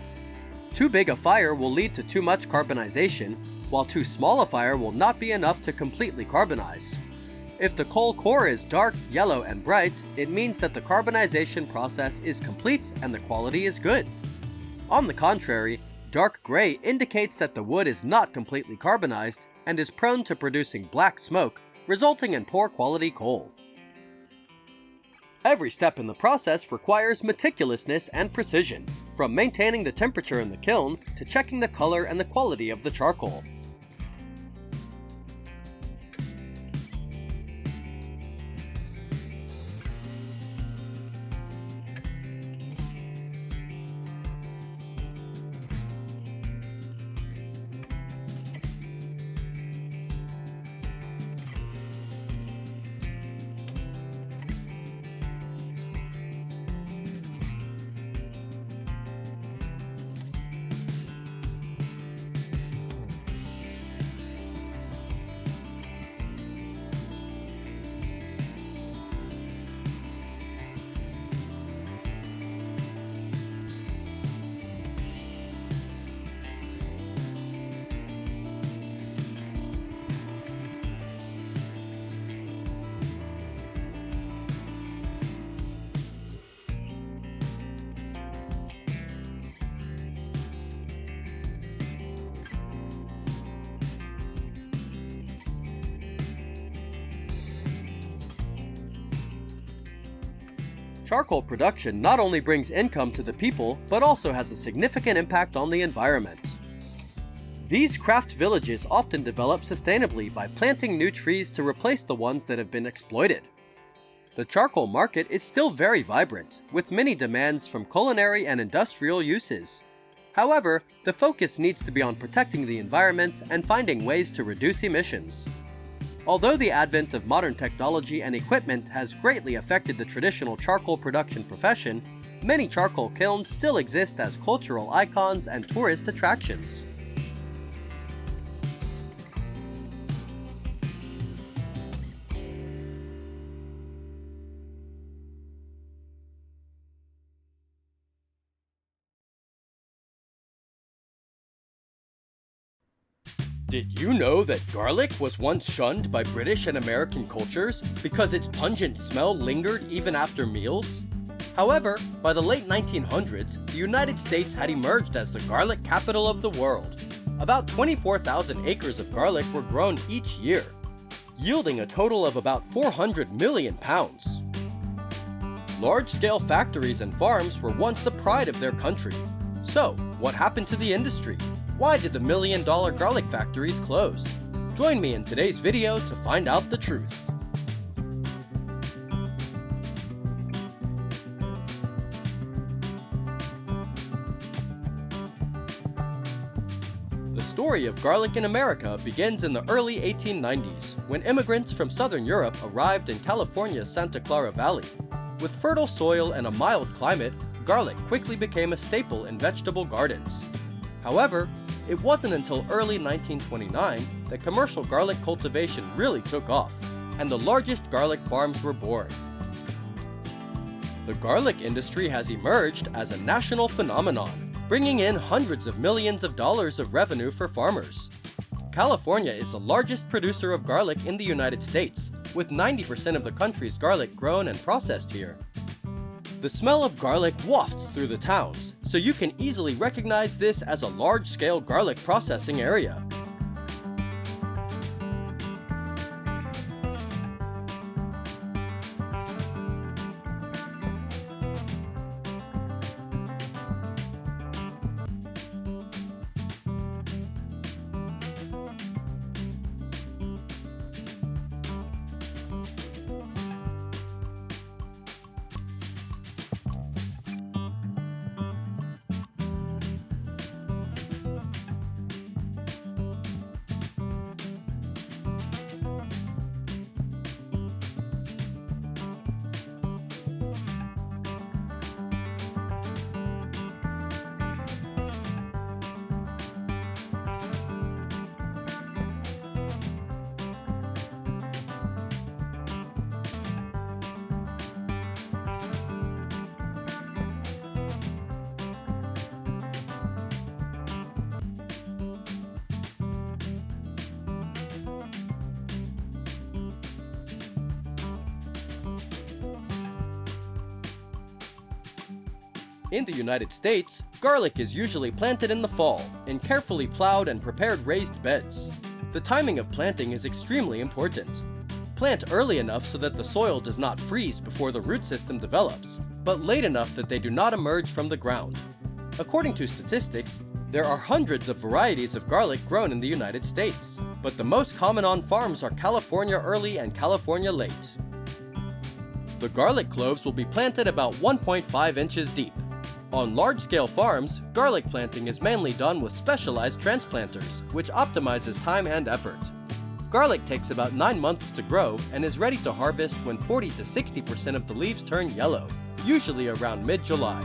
Too big a fire will lead to too much carbonization, while too small a fire will not be enough to completely carbonize. If the coal core is dark, yellow, and bright, it means that the carbonization process is complete and the quality is good. On the contrary, dark gray indicates that the wood is not completely carbonized and is prone to producing black smoke, resulting in poor quality coal. Every step in the process requires meticulousness and precision, from maintaining the temperature in the kiln to checking the color and the quality of the charcoal. Charcoal production not only brings income to the people, but also has a significant impact on the environment. These craft villages often develop sustainably by planting new trees to replace the ones that have been exploited. The charcoal market is still very vibrant, with many demands from culinary and industrial uses. However, the focus needs to be on protecting the environment and finding ways to reduce emissions. Although the advent of modern technology and equipment has greatly affected the traditional charcoal production profession, many charcoal kilns still exist as cultural icons and tourist attractions. Did you know that garlic was once shunned by British and American cultures because its pungent smell lingered even after meals? However, by the late 1900s, the United States had emerged as the garlic capital of the world. About 24,000 acres of garlic were grown each year, yielding a total of about 400 million pounds. Large-scale factories and farms were once the pride of their country. So, what happened to the industry? Why did the million-dollar garlic factories close? Join me in today's video to find out the truth. The story of garlic in America begins in the early 1890s, when immigrants from southern Europe arrived in California's Santa Clara Valley. With fertile soil and a mild climate, garlic quickly became a staple in vegetable gardens. However, it wasn't until early 1929 that commercial garlic cultivation really took off, and the largest garlic farms were born. The garlic industry has emerged as a national phenomenon, bringing in hundreds of millions of dollars of revenue for farmers. California is the largest producer of garlic in the United States, with 90% of the country's garlic grown and processed here. The smell of garlic wafts through the towns, so you can easily recognize this as a large-scale garlic processing area. In the United States, garlic is usually planted in the fall, in carefully plowed and prepared raised beds. The timing of planting is extremely important. Plant early enough so that the soil does not freeze before the root system develops, but late enough that they do not emerge from the ground. According to statistics, there are hundreds of varieties of garlic grown in the United States, but the most common on farms are California early and California late. The garlic cloves will be planted about 1.5 inches deep. On large-scale farms, garlic planting is mainly done with specialized transplanters, which optimizes time and effort. Garlic takes about 9 months to grow and is ready to harvest when 40 to 60% of the leaves turn yellow, usually around mid-July.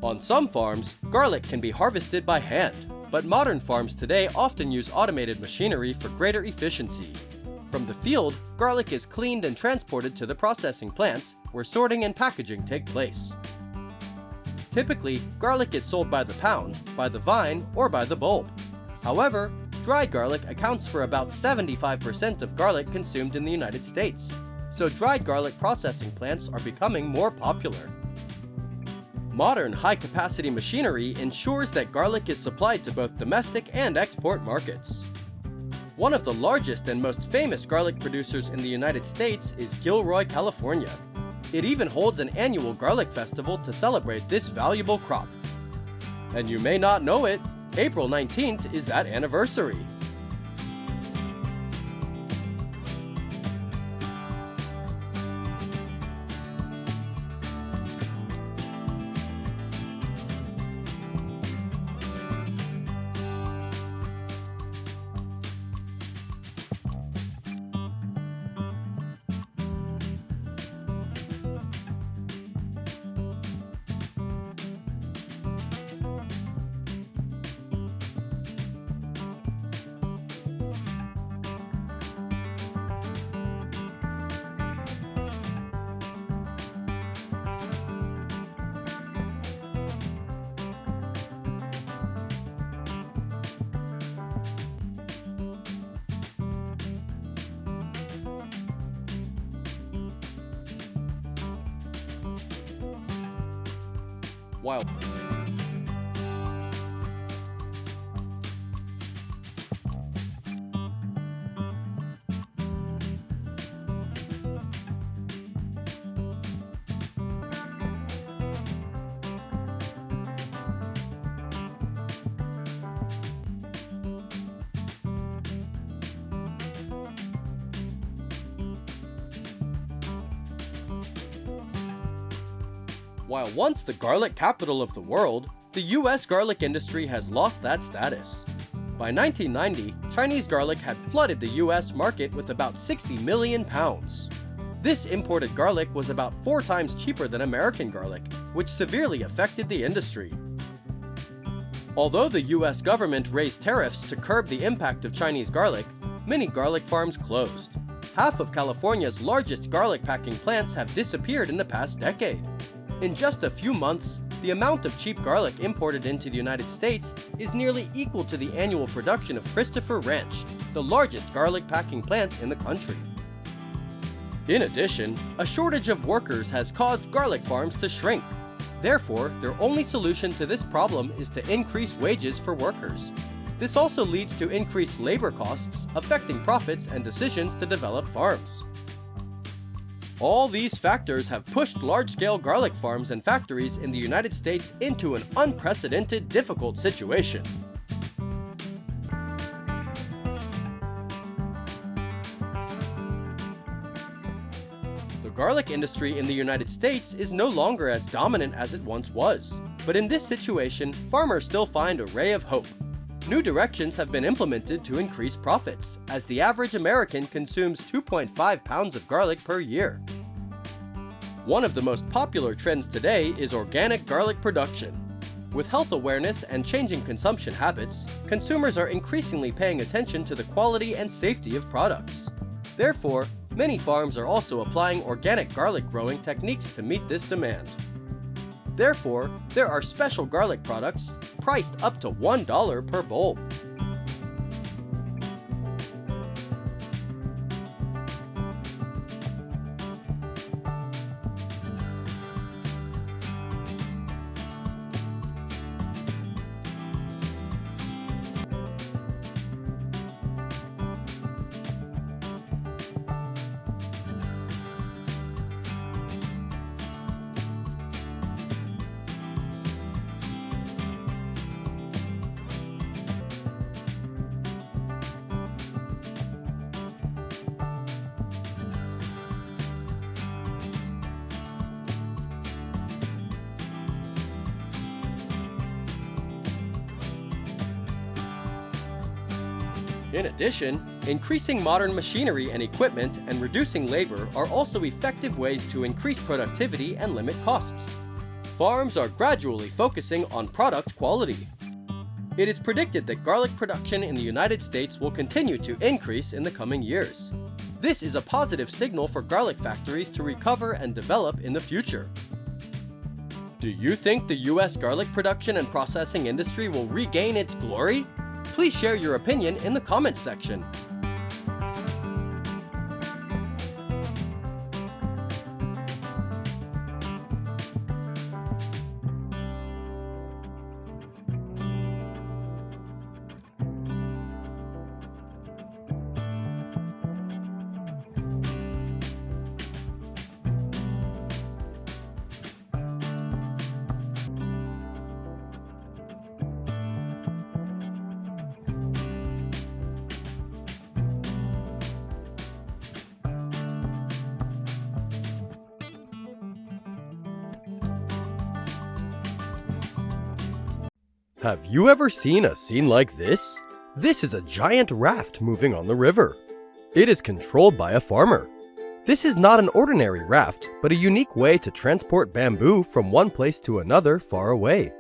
On some farms, garlic can be harvested by hand, but modern farms today often use automated machinery for greater efficiency. From the field, garlic is cleaned and transported to the processing plant, where sorting and packaging take place. Typically, garlic is sold by the pound, by the vine, or by the bulb. However, dried garlic accounts for about 75% of garlic consumed in the United States, so dried garlic processing plants are becoming more popular. Modern high-capacity machinery ensures that garlic is supplied to both domestic and export markets. One of the largest and most famous garlic producers in the United States is Gilroy, California. It even holds an annual garlic festival to celebrate this valuable crop. And you may not know it, April 19th is that anniversary. While once the garlic capital of the world, the US garlic industry has lost that status. By 1990, Chinese garlic had flooded the US market with about 60 million pounds. This imported garlic was about 4 times cheaper than American garlic, which severely affected the industry. Although the US government raised tariffs to curb the impact of Chinese garlic, many garlic farms closed. Half of California's largest garlic packing plants have disappeared in the past decade. In just a few months, the amount of cheap garlic imported into the United States is nearly equal to the annual production of Christopher Ranch, the largest garlic packing plant in the country. In addition, a shortage of workers has caused garlic farms to shrink. Therefore, their only solution to this problem is to increase wages for workers. This also leads to increased labor costs, affecting profits and decisions to develop farms. All these factors have pushed large-scale garlic farms and factories in the United States into an unprecedented, difficult situation. The garlic industry in the United States is no longer as dominant as it once was. But in this situation, farmers still find a ray of hope. New directions have been implemented to increase profits, as the average American consumes 2.5 pounds of garlic per year. One of the most popular trends today is organic garlic production. With health awareness and changing consumption habits, consumers are increasingly paying attention to the quality and safety of products. Therefore, many farms are also applying organic garlic growing techniques to meet this demand. Therefore, there are special garlic products priced up to $1 per bulb. In addition, increasing modern machinery and equipment and reducing labor are also effective ways to increase productivity and limit costs. farms are gradually focusing on product quality. It is predicted that garlic production in the United States will continue to increase in the coming years. This is a positive signal for garlic factories to recover and develop in the future. Do you think the US garlic production and processing industry will regain its glory? Please share your opinion in the comments section. Have you ever seen a scene like this? This is a giant raft moving on the river. It is controlled by a farmer. This is not an ordinary raft, but a unique way to transport bamboo from one place to another far away.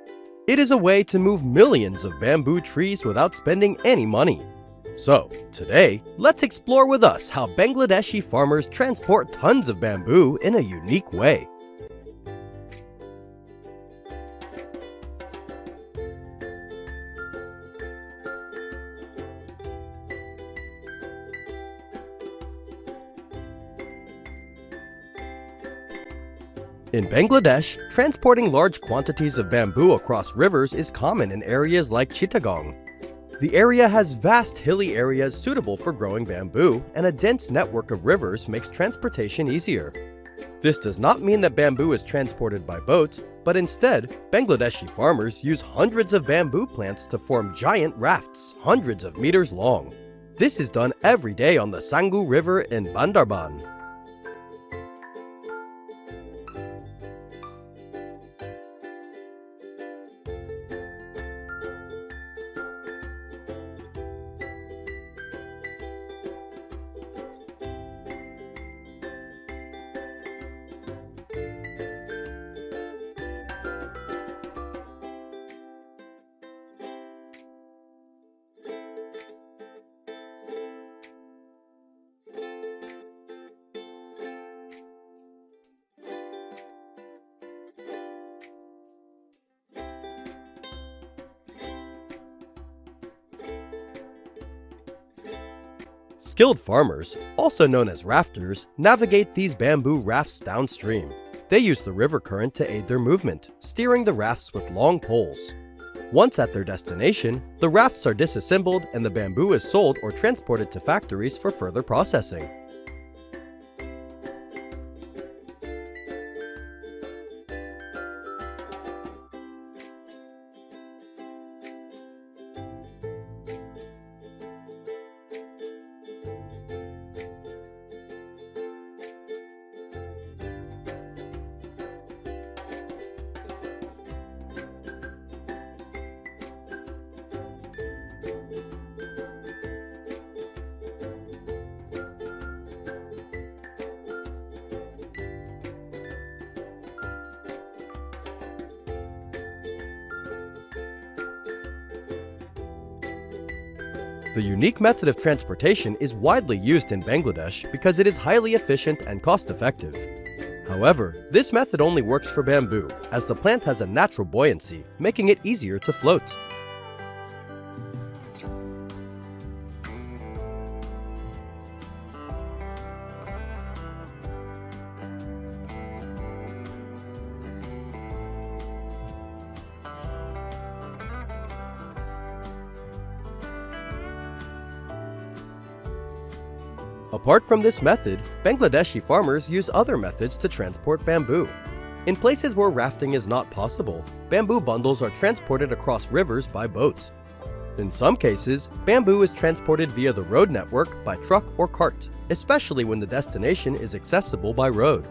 It is a way to move millions of bamboo trees without spending any money. So, today, let's explore with us how Bangladeshi farmers transport tons of bamboo in a unique way. In Bangladesh, transporting large quantities of bamboo across rivers is common in areas like Chittagong. The area has vast hilly areas suitable for growing bamboo, and a dense network of rivers makes transportation easier. This does not mean that bamboo is transported by boat, but instead, Bangladeshi farmers use hundreds of bamboo plants to form giant rafts, hundreds of meters long. This is done every day on the Sangu River in Bandarban. Skilled farmers, also known as rafters, navigate these bamboo rafts downstream. They use the river current to aid their movement, steering the rafts with long poles. Once at their destination, the rafts are disassembled and the bamboo is sold or transported to factories for further processing. The unique method of transportation is widely used in Bangladesh because it is highly efficient and cost-effective. However, this method only works for bamboo, as the plant has a natural buoyancy, making it easier to float. Apart from this method, Bangladeshi farmers use other methods to transport bamboo. In places where rafting is not possible, bamboo bundles are transported across rivers by boat. In some cases, bamboo is transported via the road network by truck or cart, especially when the destination is accessible by road.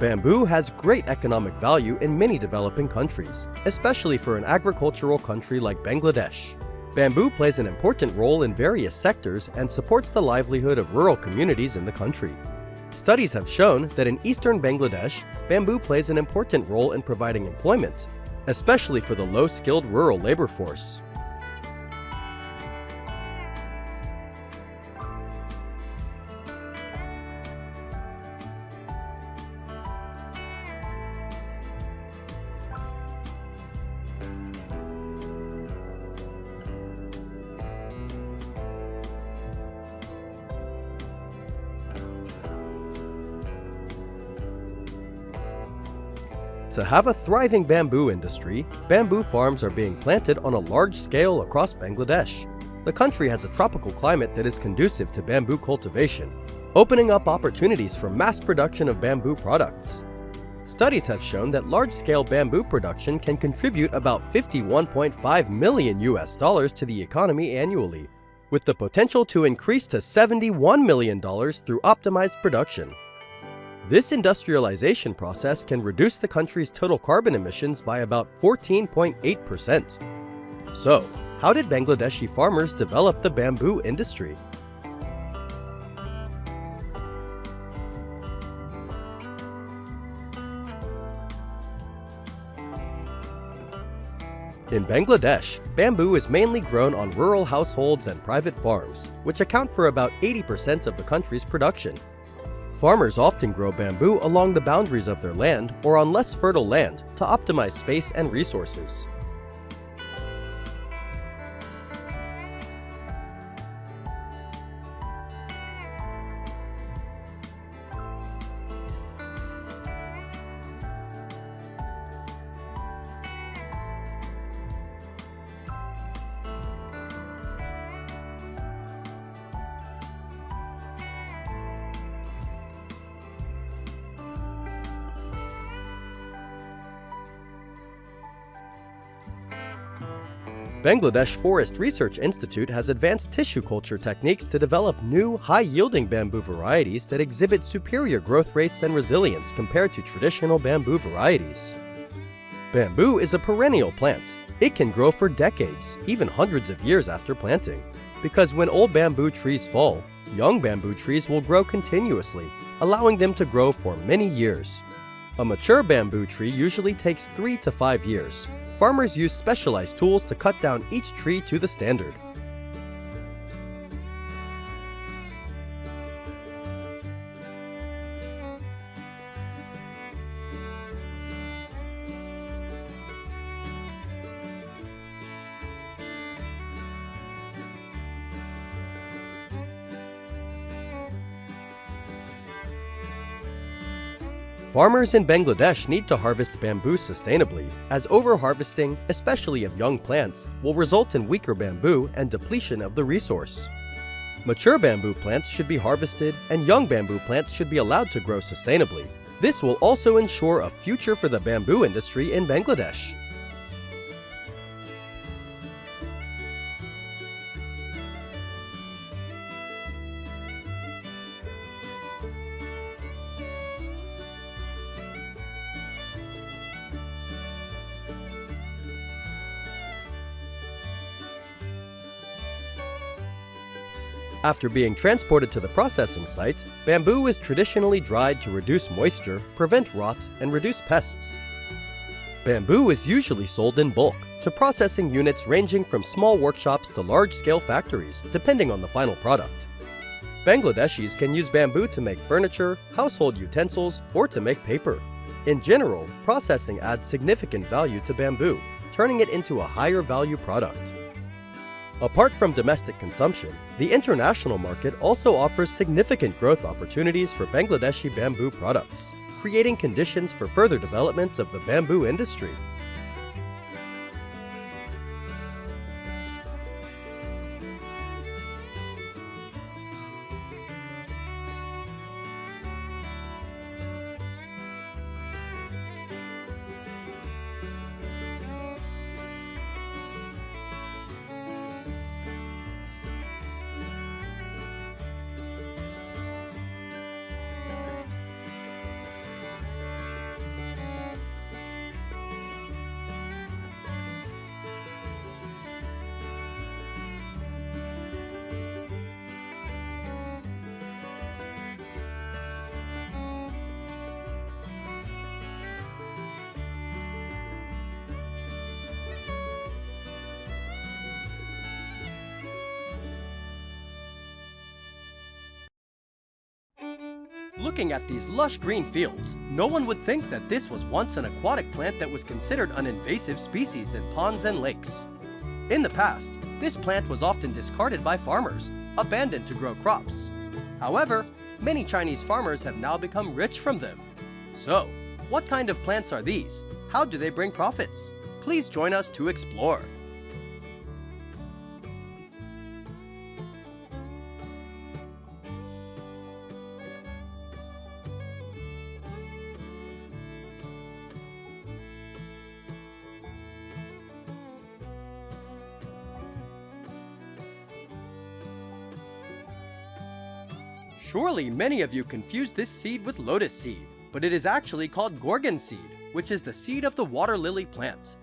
Bamboo has great economic value in many developing countries, especially for an agricultural country like Bangladesh. Bamboo plays an important role in various sectors and supports the livelihood of rural communities in the country. Studies have shown that in eastern Bangladesh, bamboo plays an important role in providing employment, especially for the low-skilled rural labor force. To have a thriving bamboo industry, bamboo farms are being planted on a large scale across Bangladesh. The country has a tropical climate that is conducive to bamboo cultivation, opening up opportunities for mass production of bamboo products. Studies have shown that large-scale bamboo production can contribute about $51.5 million to the economy annually, with the potential to increase to $71 million through optimized production. This industrialization process can reduce the country's total carbon emissions by about 14.8%. So, how did Bangladeshi farmers develop the bamboo industry? In Bangladesh, bamboo is mainly grown on rural households and private farms, which account for about 80% of the country's production. Farmers often grow bamboo along the boundaries of their land or on less fertile land to optimize space and resources. Bangladesh Forest Research Institute has advanced tissue culture techniques to develop new, high-yielding bamboo varieties that exhibit superior growth rates and resilience compared to traditional bamboo varieties. Bamboo is a perennial plant. It can grow for decades, even hundreds of years after planting, because when old bamboo trees fall, young bamboo trees will grow continuously, allowing them to grow for many years. A mature bamboo tree usually takes 3 to 5 years. Farmers use specialized tools to cut down each tree to the standard. Farmers in Bangladesh need to harvest bamboo sustainably, as over-harvesting, especially of young plants, will result in weaker bamboo and depletion of the resource. Mature bamboo plants should be harvested, and young bamboo plants should be allowed to grow sustainably. This will also ensure a future for the bamboo industry in Bangladesh. After being transported to the processing site, bamboo is traditionally dried to reduce moisture, prevent rot, and reduce pests. Bamboo is usually sold in bulk to processing units ranging from small workshops to large-scale factories, depending on the final product. Bangladeshis can use bamboo to make furniture, household utensils, or to make paper. In general, processing adds significant value to bamboo, turning it into a higher value product. Apart from domestic consumption, the international market also offers significant growth opportunities for Bangladeshi bamboo products, creating conditions for further development of the bamboo industry. Looking at these lush green fields, no one would think that this was once an aquatic plant that was considered an invasive species in ponds and lakes. In the past, this plant was often discarded by farmers, abandoned to grow crops. However, many Chinese farmers have now become rich from them. So, what kind of plants are these? How do they bring profits? Please join us to explore. Surely many of you confuse this seed with lotus seed, but it is actually called Gorgon seed, which is the seed of the water lily plant.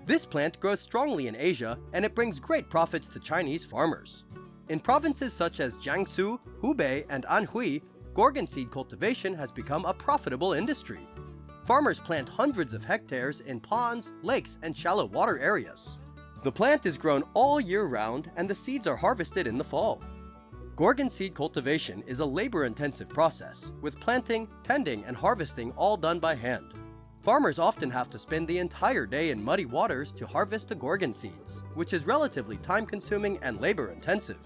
This plant grows strongly in Asia, and it brings great profits to Chinese farmers. In provinces such as Jiangsu, Hubei, and Anhui, Gorgon seed cultivation has become a profitable industry. Farmers plant hundreds of hectares in ponds, lakes, and shallow water areas. The plant is grown all year round, and the seeds are harvested in the fall. Gorgon seed cultivation is a labor-intensive process, with planting, tending, and harvesting all done by hand. Farmers often have to spend the entire day in muddy waters to harvest the Gorgon seeds, which is relatively time-consuming and labor-intensive.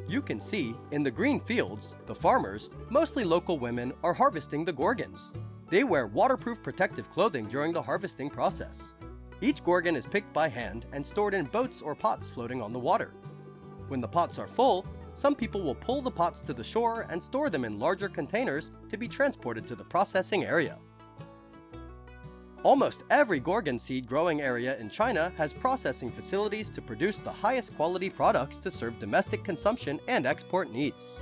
You can see, in the green fields, the farmers, mostly local women, are harvesting the Gorgons. They wear waterproof protective clothing during the harvesting process. Each Gorgon is picked by hand and stored in boats or pots floating on the water. When the pots are full, some people will pull the pots to the shore and store them in larger containers to be transported to the processing area. Almost every Gorgon seed growing area in China has processing facilities to produce the highest quality products to serve domestic consumption and export needs.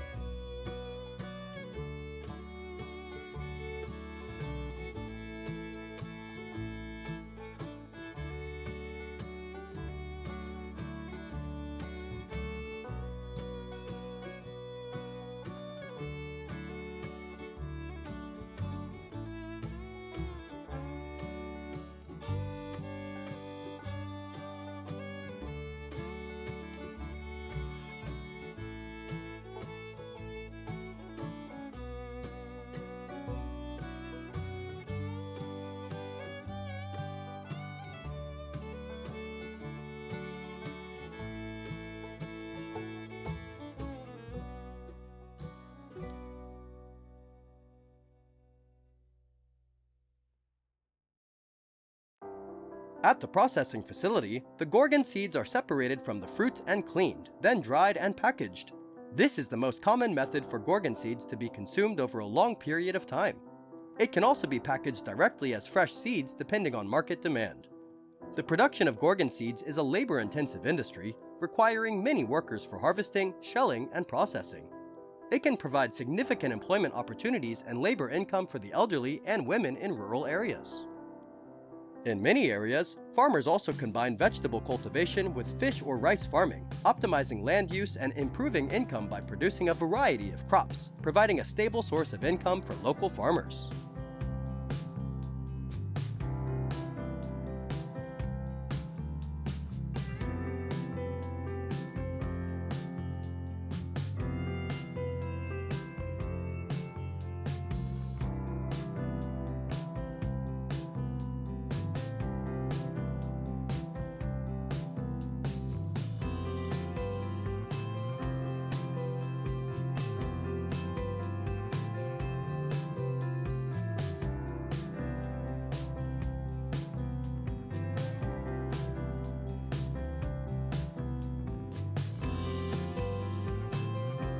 At the processing facility, the Gorgon seeds are separated from the fruit and cleaned, then dried and packaged. This is the most common method for Gorgon seeds to be consumed over a long period of time. It can also be packaged directly as fresh seeds depending on market demand. The production of Gorgon seeds is a labor-intensive industry, requiring many workers for harvesting, shelling, and processing. It can provide significant employment opportunities and labor income for the elderly and women in rural areas. In many areas, farmers also combine vegetable cultivation with fish or rice farming, optimizing land use and improving income by producing a variety of crops, providing a stable source of income for local farmers.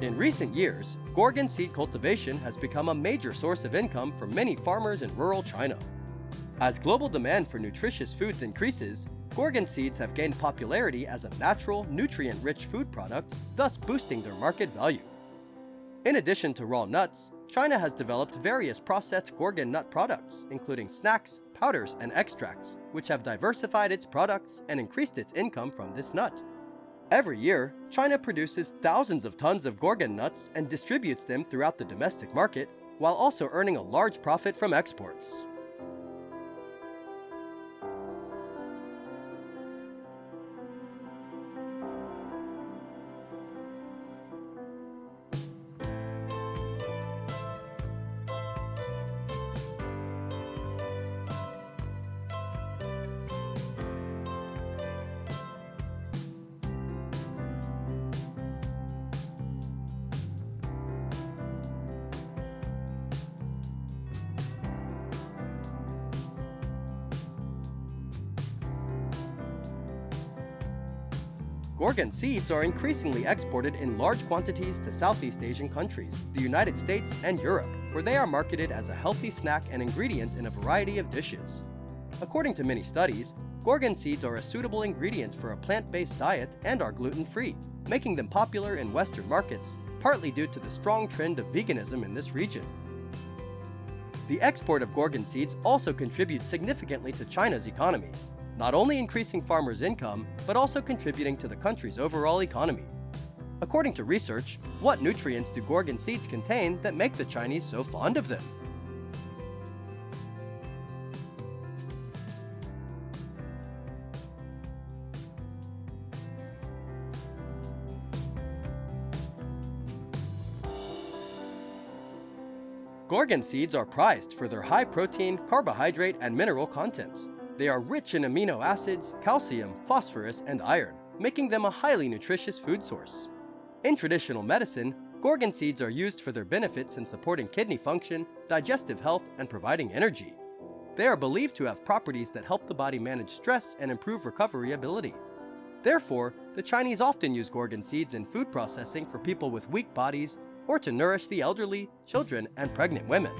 In recent years, Gorgon seed cultivation has become a major source of income for many farmers in rural China. As global demand for nutritious foods increases, Gorgon seeds have gained popularity as a natural, nutrient-rich food product, thus boosting their market value. In addition to raw nuts, China has developed various processed Gorgon nut products, including snacks, powders, and extracts, which have diversified its products and increased its income from this nut. Every year, China produces thousands of tons of Gorgon nuts and distributes them throughout the domestic market, while also earning a large profit from exports. Gorgon seeds are increasingly exported in large quantities to Southeast Asian countries, the United States, and Europe, where they are marketed as a healthy snack and ingredient in a variety of dishes. According to many studies, Gorgon seeds are a suitable ingredient for a plant-based diet and are gluten-free, making them popular in Western markets, partly due to the strong trend of veganism in this region. The export of Gorgon seeds also contributes significantly to China's economy, not only increasing farmers' income, but also contributing to the country's overall economy. According to research, what nutrients do Gorgon seeds contain that make the Chinese so fond of them? Gorgon seeds are prized for their high protein, carbohydrate, and mineral content. They are rich in amino acids, calcium, phosphorus, and iron, making them a highly nutritious food source. In traditional medicine, Gorgon seeds are used for their benefits in supporting kidney function, digestive health, and providing energy. They are believed to have properties that help the body manage stress and improve recovery ability. Therefore, the Chinese often use Gorgon seeds in food processing for people with weak bodies or to nourish the elderly, children, and pregnant women.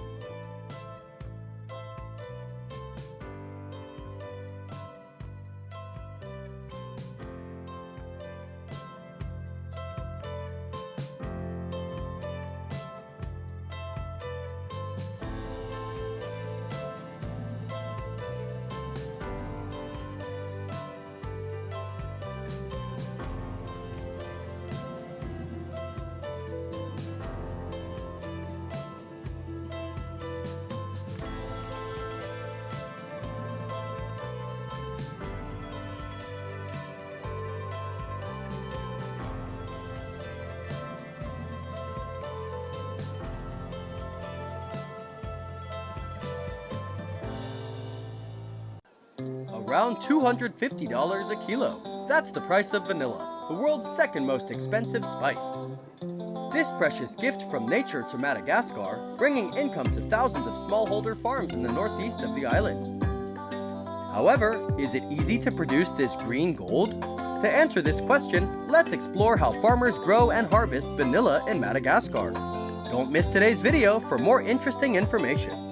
Around $250 a kilo. That's the price of vanilla, the world's second most expensive spice. This precious gift from nature to Madagascar, bringing income to thousands of smallholder farms in the northeast of the island. However, is it easy to produce this green gold? To answer this question, let's explore how farmers grow and harvest vanilla in Madagascar. Don't miss today's video for more interesting information.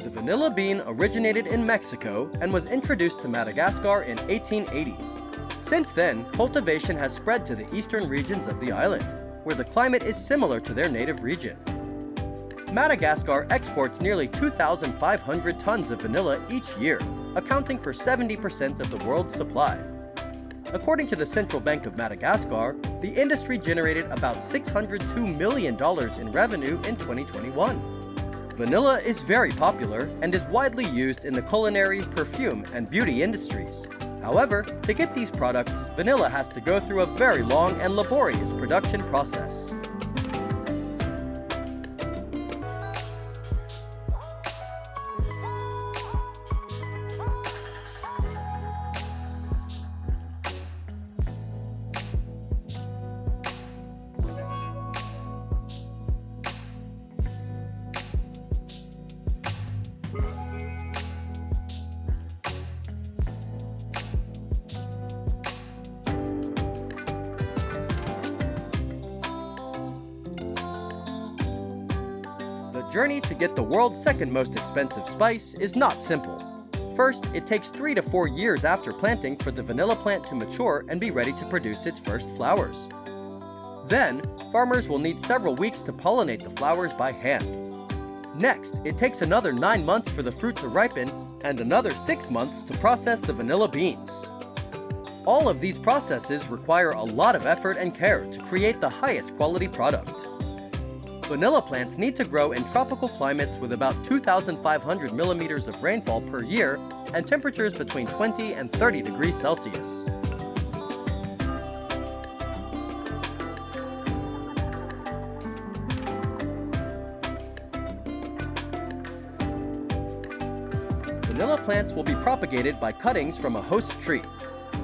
The vanilla bean originated in Mexico and was introduced to Madagascar in 1880. Since then, cultivation has spread to the eastern regions of the island, where the climate is similar to their native region. Madagascar exports nearly 2,500 tons of vanilla each year, accounting for 70% of the world's supply. According to the Central Bank of Madagascar, the industry generated about $602 million in revenue in 2021. Vanilla is very popular and is widely used in the culinary, perfume, and beauty industries. However, to get these products, vanilla has to go through a very long and laborious production process. journey to get the world's second most expensive spice is not simple. First, it takes 3 to 4 years after planting for the vanilla plant to mature and be ready to produce its first flowers. Then, farmers will need several weeks to pollinate the flowers by hand. Next, it takes another 9 months for the fruit to ripen and another 6 months to process the vanilla beans. All of these processes require a lot of effort and care to create the highest quality product. Vanilla plants need to grow in tropical climates with about 2,500 millimeters of rainfall per year and temperatures between 20 and 30 degrees Celsius. Vanilla plants will be propagated by cuttings from a host tree.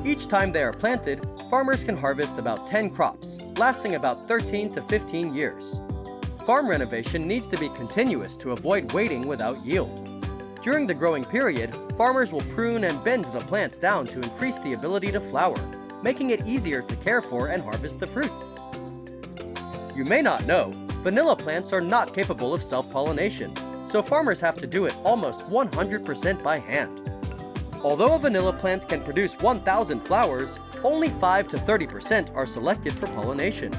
Each time they are planted, farmers can harvest about 10 crops, lasting about 13 to 15 years. Farm renovation needs to be continuous to avoid waiting without yield. During the growing period, farmers will prune and bend the plants down to increase the ability to flower, making it easier to care for and harvest the fruit. You may not know, vanilla plants are not capable of self-pollination, so farmers have to do it almost 100% by hand. Although a vanilla plant can produce 1,000 flowers, only 5 to 30% are selected for pollination.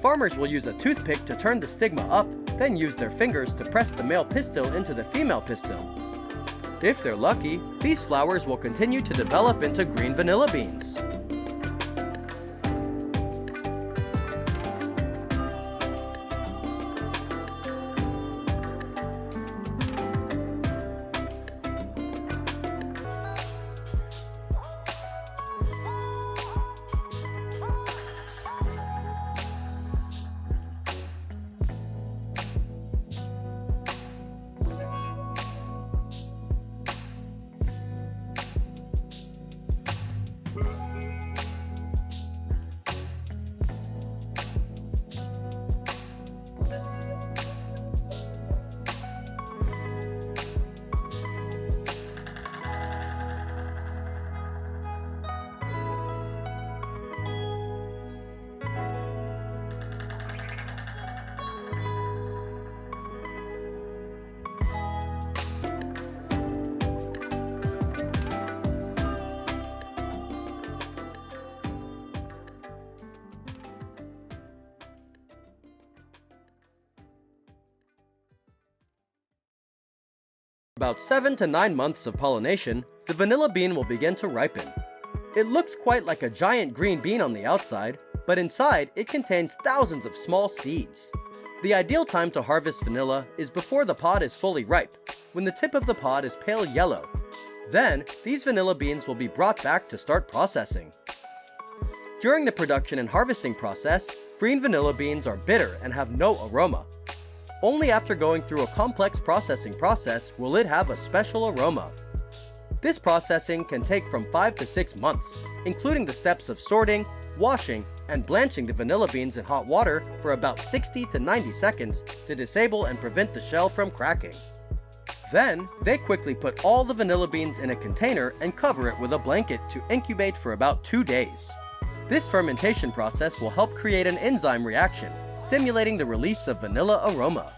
Farmers will use a toothpick to turn the stigma up, then use their fingers to press the male pistil into the female pistil. If they're lucky, these flowers will continue to develop into green vanilla beans. About 7 to 9 months of pollination, the vanilla bean will begin to ripen. It looks quite like a giant green bean on the outside, but inside it contains thousands of small seeds. The ideal time to harvest vanilla is before the pod is fully ripe, when the tip of the pod is pale yellow. Then, these vanilla beans will be brought back to start processing. During the production and harvesting process, green vanilla beans are bitter and have no aroma. Only after going through a complex processing process will it have a special aroma. This processing can take from 5 to 6 months, including the steps of sorting, washing, and blanching the vanilla beans in hot water for about 60 to 90 seconds to disable and prevent the shell from cracking. Then, they quickly put all the vanilla beans in a container and cover it with a blanket to incubate for about 2 days. This fermentation process will help create an enzyme reaction, stimulating the release of vanilla aroma.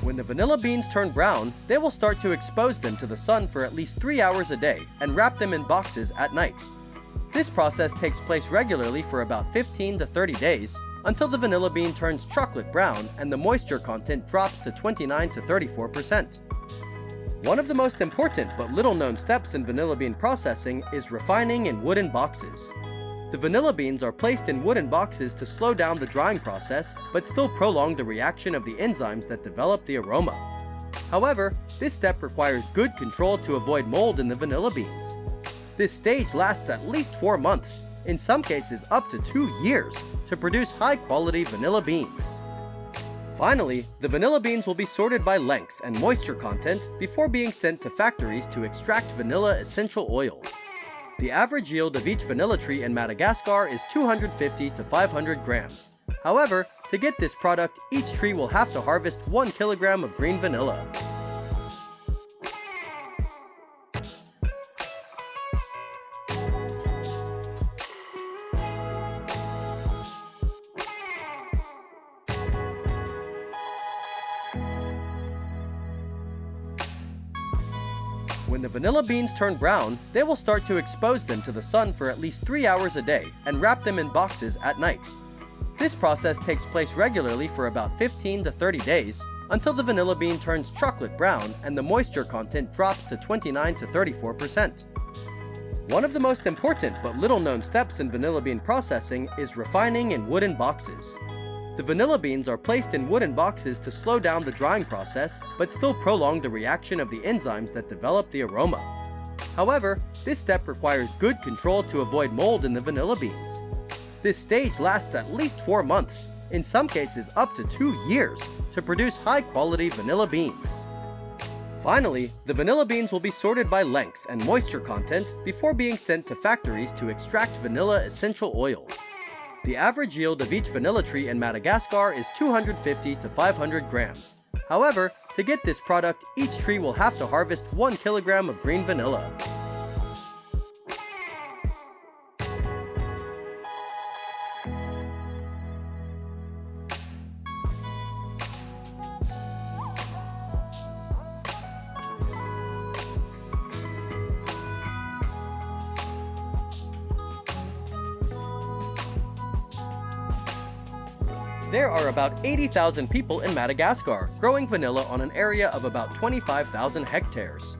When the vanilla beans turn brown, they will start to expose them to the sun for at least 3 hours a day and wrap them in boxes at night. This process takes place regularly for about 15 to 30 days until the vanilla bean turns chocolate brown and the moisture content drops to 29 to 34%. One of the most important but little known steps in vanilla bean processing is refining in wooden boxes. The vanilla beans are placed in wooden boxes to slow down the drying process but still prolong the reaction of the enzymes that develop the aroma. However, this step requires good control to avoid mold in the vanilla beans. This stage lasts at least 4 months, in some cases up to 2 years, to produce high-quality vanilla beans. Finally, the vanilla beans will be sorted by length and moisture content before being sent to factories to extract vanilla essential oil. The average yield of each vanilla tree in Madagascar is 250 to 500 grams. However, to get this product, each tree will have to harvest 1 kilogram of green vanilla. When the vanilla beans turn brown, they will start to expose them to the sun for at least 3 hours a day and wrap them in boxes at night. This process takes place regularly for about 15 to 30 days until the vanilla bean turns chocolate brown and the moisture content drops to 29 to 34%. One of the most important but little known steps in vanilla bean processing is refining in wooden boxes. The vanilla beans are placed in wooden boxes to slow down the drying process but still prolong the reaction of the enzymes that develop the aroma. However, this step requires good control to avoid mold in the vanilla beans. This stage lasts at least 4 months, in some cases up to 2 years, to produce high-quality vanilla beans. Finally, the vanilla beans will be sorted by length and moisture content before being sent to factories to extract vanilla essential oil. The average yield of each vanilla tree in Madagascar is 250 to 500 grams. However, to get this product, each tree will have to harvest 1 kilogram of green vanilla. There are about 80,000 people in Madagascar growing vanilla on an area of about 25,000 hectares.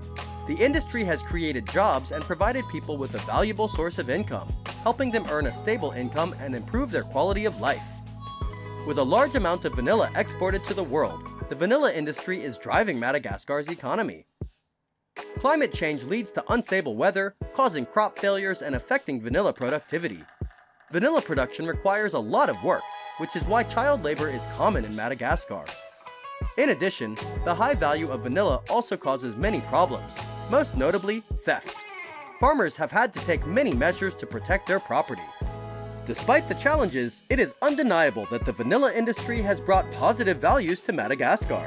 The industry has created jobs and provided people with a valuable source of income, helping them earn a stable income and improve their quality of life. With a large amount of vanilla exported to the world, the vanilla industry is driving Madagascar's economy. Climate change leads to unstable weather, causing crop failures and affecting vanilla productivity. Vanilla production requires a lot of work, which is why child labor is common in Madagascar. In addition, the high value of vanilla also causes many problems, most notably theft. Farmers have had to take many measures to protect their property. Despite the challenges, it is undeniable that the vanilla industry has brought positive values to Madagascar.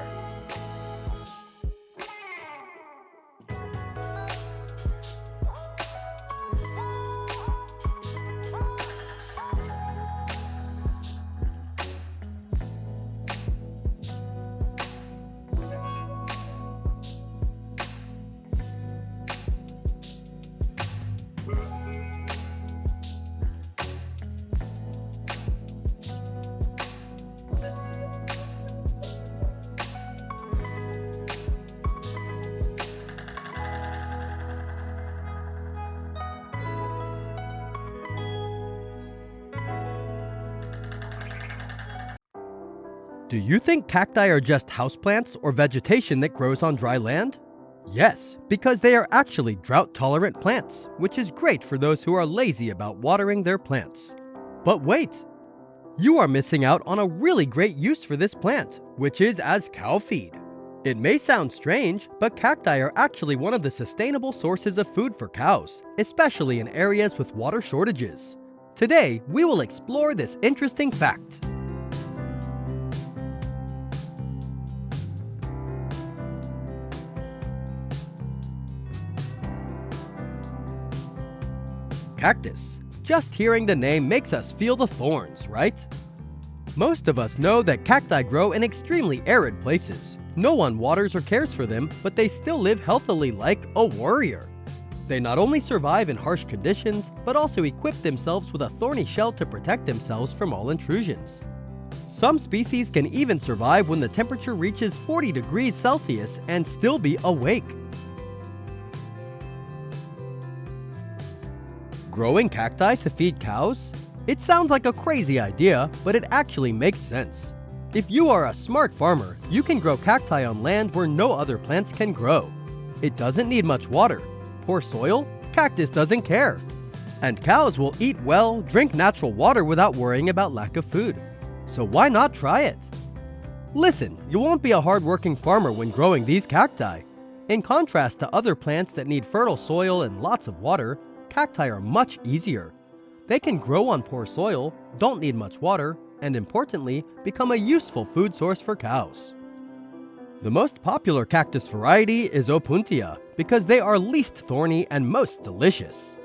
Do you think cacti are just houseplants or vegetation that grows on dry land? Yes, because they are actually drought-tolerant plants, which is great for those who are lazy about watering their plants. But wait! You are missing out on a really great use for this plant, which is as cow feed. It may sound strange, but cacti are actually one of the sustainable sources of food for cows, especially in areas with water shortages. Today, we will explore this interesting fact. Cactus. Just hearing the name makes us feel the thorns, right? Most of us know that cacti grow in extremely arid places. No one waters or cares for them, but they still live healthily like a warrior. They not only survive in harsh conditions, but also equip themselves with a thorny shell to protect themselves from all intrusions. Some species can even survive when the temperature reaches 40 degrees Celsius and still be awake. Growing cacti to feed cows? It sounds like a crazy idea, but it actually makes sense. If you are a smart farmer, you can grow cacti on land where no other plants can grow. It doesn't need much water. Poor soil? Cactus doesn't care. And cows will eat well, drink natural water without worrying about lack of food. So why not try it? Listen, you won't be a hard-working farmer when growing these cacti. In contrast to other plants that need fertile soil and lots of water, cacti are much easier. They can grow on poor soil, don't need much water, and importantly, become a useful food source for cows. The most popular cactus variety is Opuntia because they are least thorny and most delicious.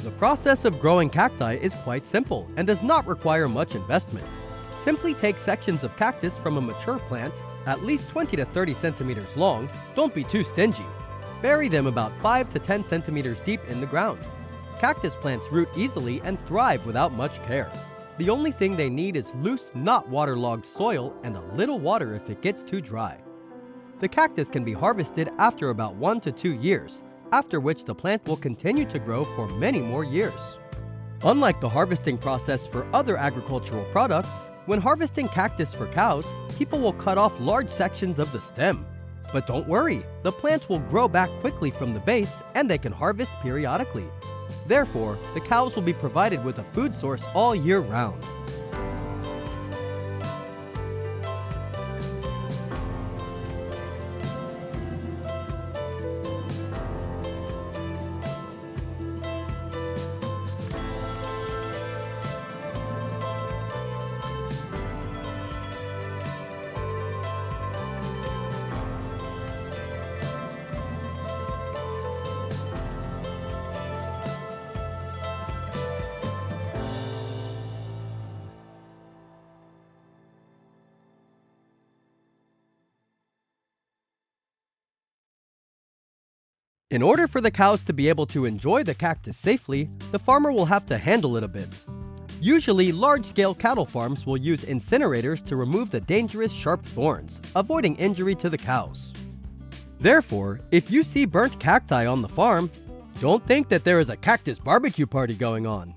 The process of growing cacti is quite simple and does not require much investment. Simply take sections of cactus from a mature plant, at least 20 to 30 centimeters long, don't be too stingy. Bury them about 5 to 10 centimeters deep in the ground. Cactus plants root easily and thrive without much care. The only thing they need is loose, not waterlogged soil and a little water if it gets too dry. The cactus can be harvested after about 1 to 2 years, after which the plant will continue to grow for many more years. Unlike the harvesting process for other agricultural products, when harvesting cactus for cows, people will cut off large sections of the stem. But don't worry, the plant will grow back quickly from the base and they can harvest periodically. Therefore, the cows will be provided with a food source all year round. In order for the cows to be able to enjoy the cactus safely, the farmer will have to handle it a bit. Usually, large-scale cattle farms will use incinerators to remove the dangerous sharp thorns, avoiding injury to the cows. Therefore, if you see burnt cacti on the farm, don't think that there is a cactus barbecue party going on.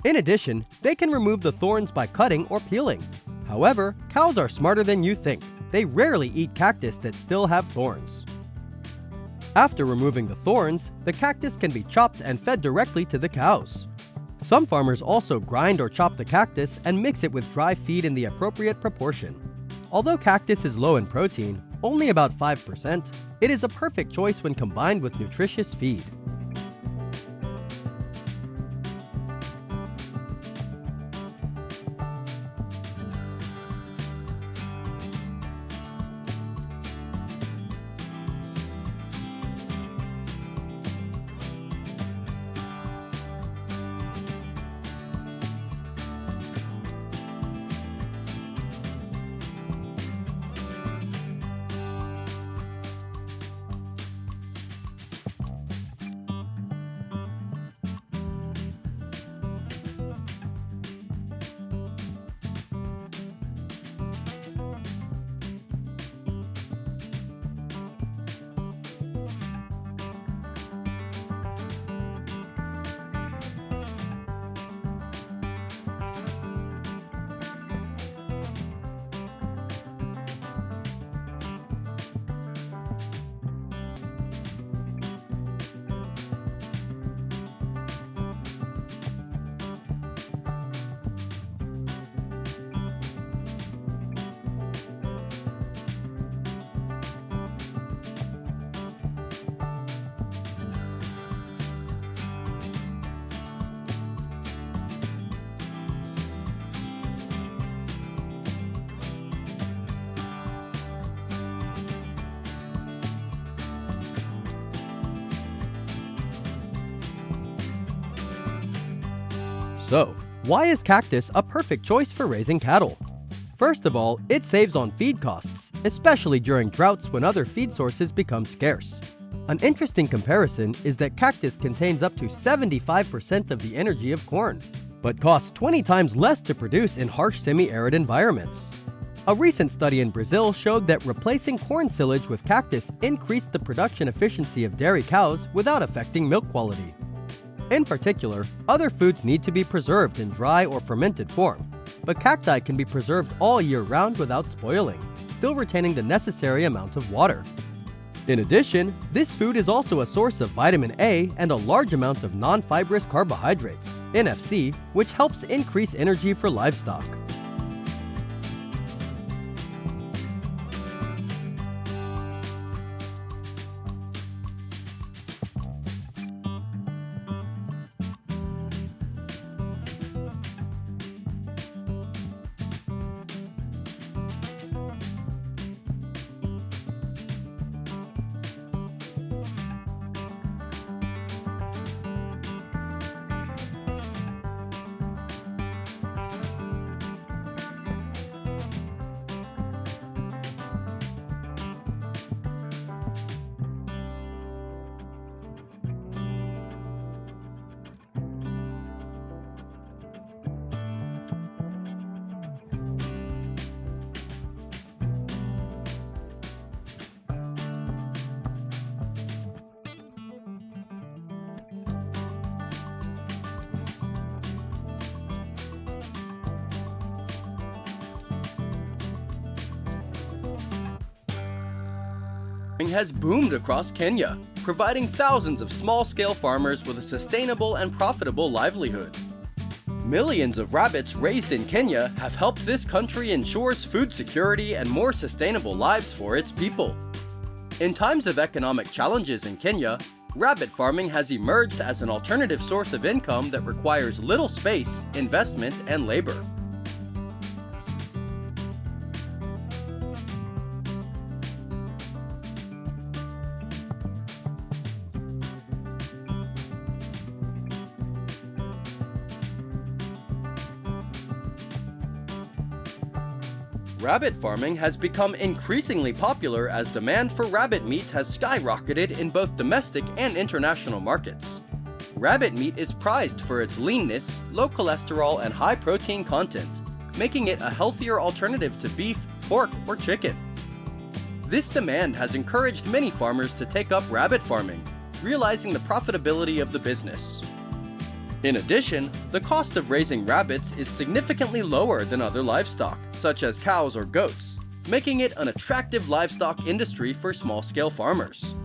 In addition, they can remove the thorns by cutting or peeling. However, cows are smarter than you think. They rarely eat cactus that still have thorns. After removing the thorns, the cactus can be chopped and fed directly to the cows. Some farmers also grind or chop the cactus and mix it with dry feed in the appropriate proportion. Although cactus is low in protein, only about 5%, it is a perfect choice when combined with nutritious feed. So, why is cactus a perfect choice for raising cattle? First of all, it saves on feed costs, especially during droughts when other feed sources become scarce. An interesting comparison is that cactus contains up to 75% of the energy of corn, but costs 20 times less to produce in harsh semi-arid environments. A recent study in Brazil showed that replacing corn silage with cactus increased the production efficiency of dairy cows without affecting milk quality. In particular, other foods need to be preserved in dry or fermented form, but cacti can be preserved all year round without spoiling, still retaining the necessary amount of water. In addition, this food is also a source of vitamin A and a large amount of non-fibrous carbohydrates, NFC, which helps increase energy for livestock. Has boomed across Kenya, providing thousands of small-scale farmers with a sustainable and profitable livelihood. Millions of rabbits raised in Kenya have helped this country ensure food security and more sustainable lives for its people. In times of economic challenges in Kenya, rabbit farming has emerged as an alternative source of income that requires little space, investment, and labor. Rabbit farming has become increasingly popular as demand for rabbit meat has skyrocketed in both domestic and international markets. Rabbit meat is prized for its leanness, low cholesterol, and high protein content, making it a healthier alternative to beef, pork, or chicken. This demand has encouraged many farmers to take up rabbit farming, realizing the profitability of the business. In addition, the cost of raising rabbits is significantly lower than other livestock, such as cows or goats, making it an attractive livestock industry for small-scale farmers.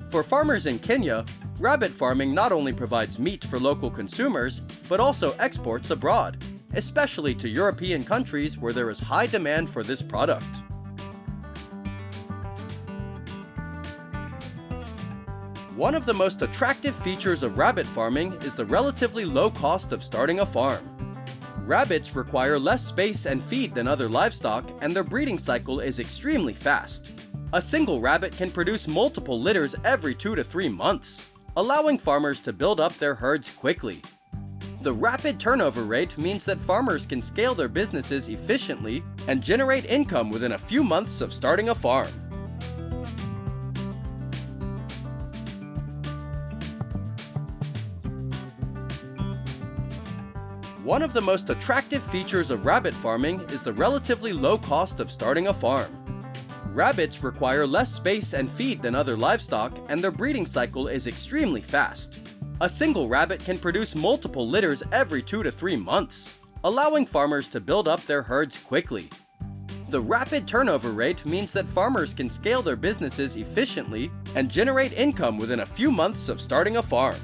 For farmers in Kenya, rabbit farming not only provides meat for local consumers, but also exports abroad, especially to European countries where there is high demand for this product. One of the most attractive features of rabbit farming is the relatively low cost of starting a farm. Rabbits require less space and feed than other livestock, and their breeding cycle is extremely fast. A single rabbit can produce multiple litters every 2 to 3 months, allowing farmers to build up their herds quickly. The rapid turnover rate means that farmers can scale their businesses efficiently and generate income within a few months of starting a farm. One of the most attractive features of rabbit farming is the relatively low cost of starting a farm. Rabbits require less space and feed than other livestock, and their breeding cycle is extremely fast. A single rabbit can produce multiple litters every 2 to 3 months, allowing farmers to build up their herds quickly. The rapid turnover rate means that farmers can scale their businesses efficiently and generate income within a few months of starting a farm.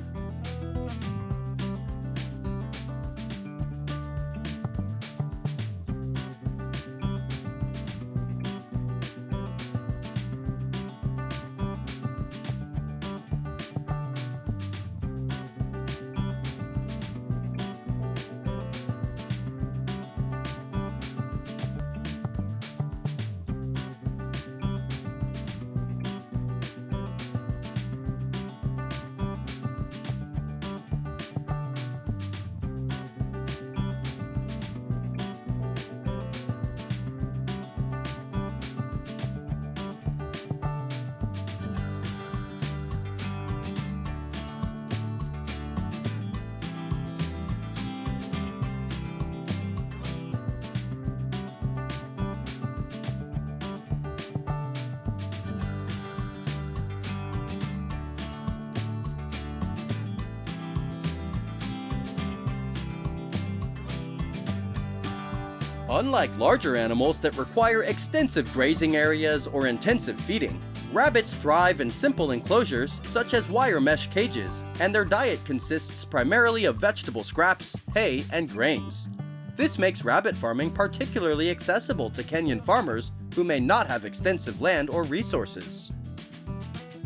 Unlike larger animals that require extensive grazing areas or intensive feeding, rabbits thrive in simple enclosures such as wire mesh cages, and their diet consists primarily of vegetable scraps, hay, and grains. This makes rabbit farming particularly accessible to Kenyan farmers who may not have extensive land or resources.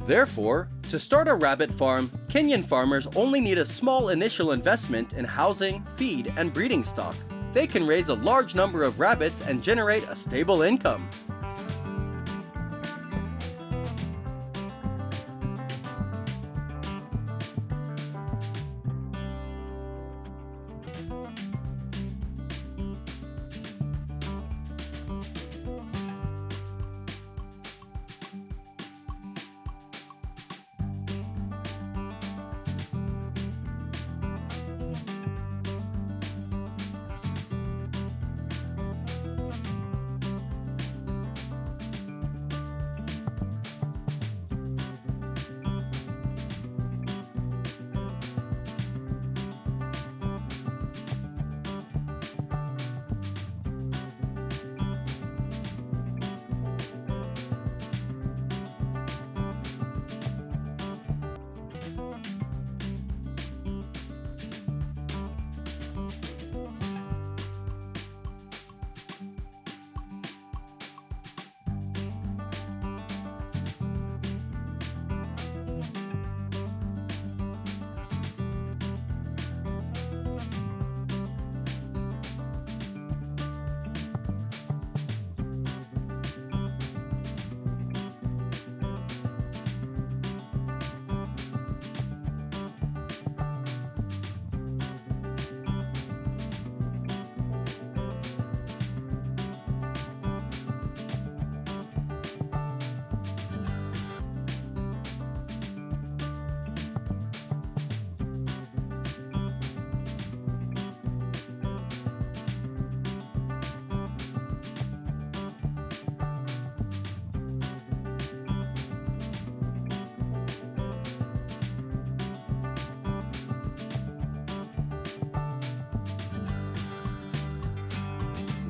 Therefore, to start a rabbit farm, Kenyan farmers only need a small initial investment in housing, feed, and breeding stock. They can raise a large number of rabbits and generate a stable income.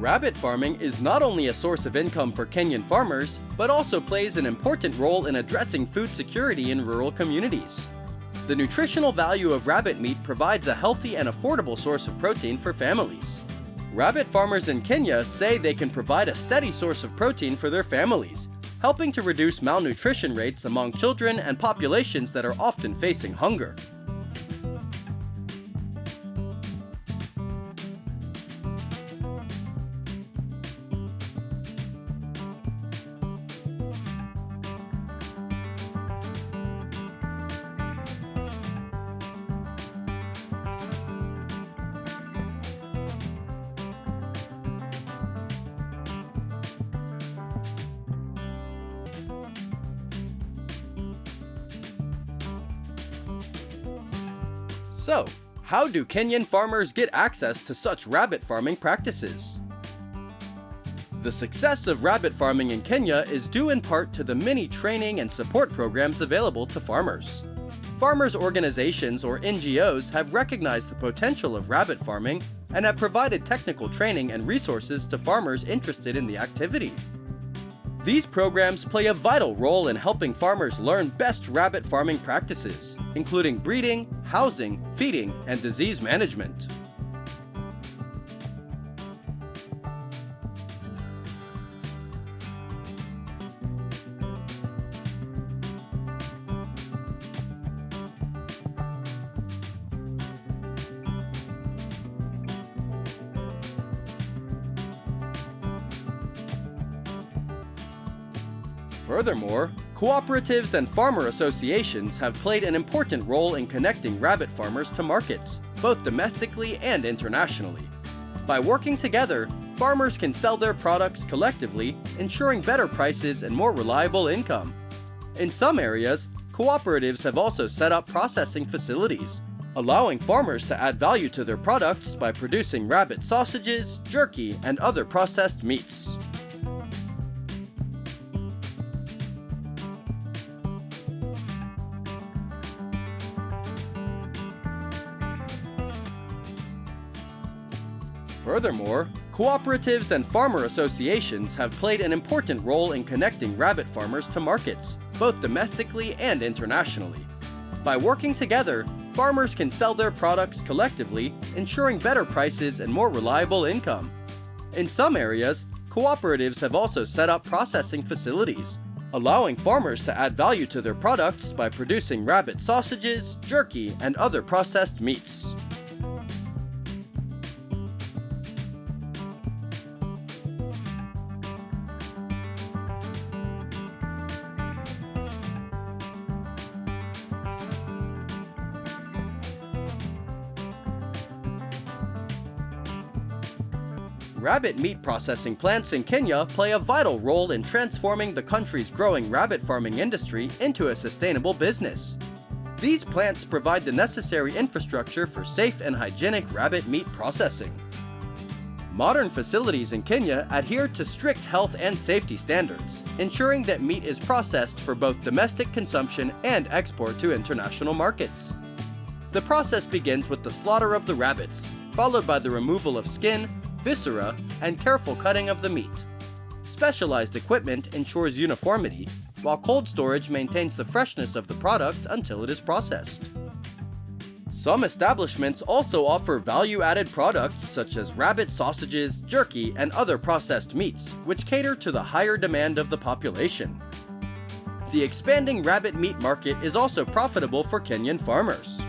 Rabbit farming is not only a source of income for Kenyan farmers, but also plays an important role in addressing food security in rural communities. The nutritional value of rabbit meat provides a healthy and affordable source of protein for families. Rabbit farmers in Kenya say they can provide a steady source of protein for their families, helping to reduce malnutrition rates among children and populations that are often facing hunger. So, how do Kenyan farmers get access to such rabbit farming practices? The success of rabbit farming in Kenya is due in part to the many training and support programs available to farmers. Farmers' organizations or NGOs have recognized the potential of rabbit farming and have provided technical training and resources to farmers interested in the activity. These programs play a vital role in helping farmers learn best rabbit farming practices, including breeding, housing, feeding, and disease management. Furthermore, cooperatives and farmer associations have played an important role in connecting rabbit farmers to markets, both domestically and internationally. By working together, farmers can sell their products collectively, ensuring better prices and more reliable income. In some areas, cooperatives have also set up processing facilities, allowing farmers to add value to their products by producing rabbit sausages, jerky, and other processed meats. Furthermore, Cooperatives and farmer associations have played an important role in connecting rabbit farmers to markets, both domestically and internationally. By working together, farmers can sell their products collectively, ensuring better prices and more reliable income. In some areas, cooperatives have also set up processing facilities, allowing farmers to add value to their products by producing rabbit sausages, jerky, and other processed meats. Rabbit meat processing plants in Kenya play a vital role in transforming the country's growing rabbit farming industry into a sustainable business. These plants provide the necessary infrastructure for safe and hygienic rabbit meat processing. Modern facilities in Kenya adhere to strict health and safety standards, ensuring that meat is processed for both domestic consumption and export to international markets. The process begins with the slaughter of the rabbits, followed by the removal of skin, viscera, and careful cutting of the meat. Specialized equipment ensures uniformity, while cold storage maintains the freshness of the product until it is processed. Some establishments also offer value-added products such as rabbit sausages, jerky, and other processed meats, which cater to the higher demand of the population. The expanding rabbit meat market is also profitable for Kenyan farmers.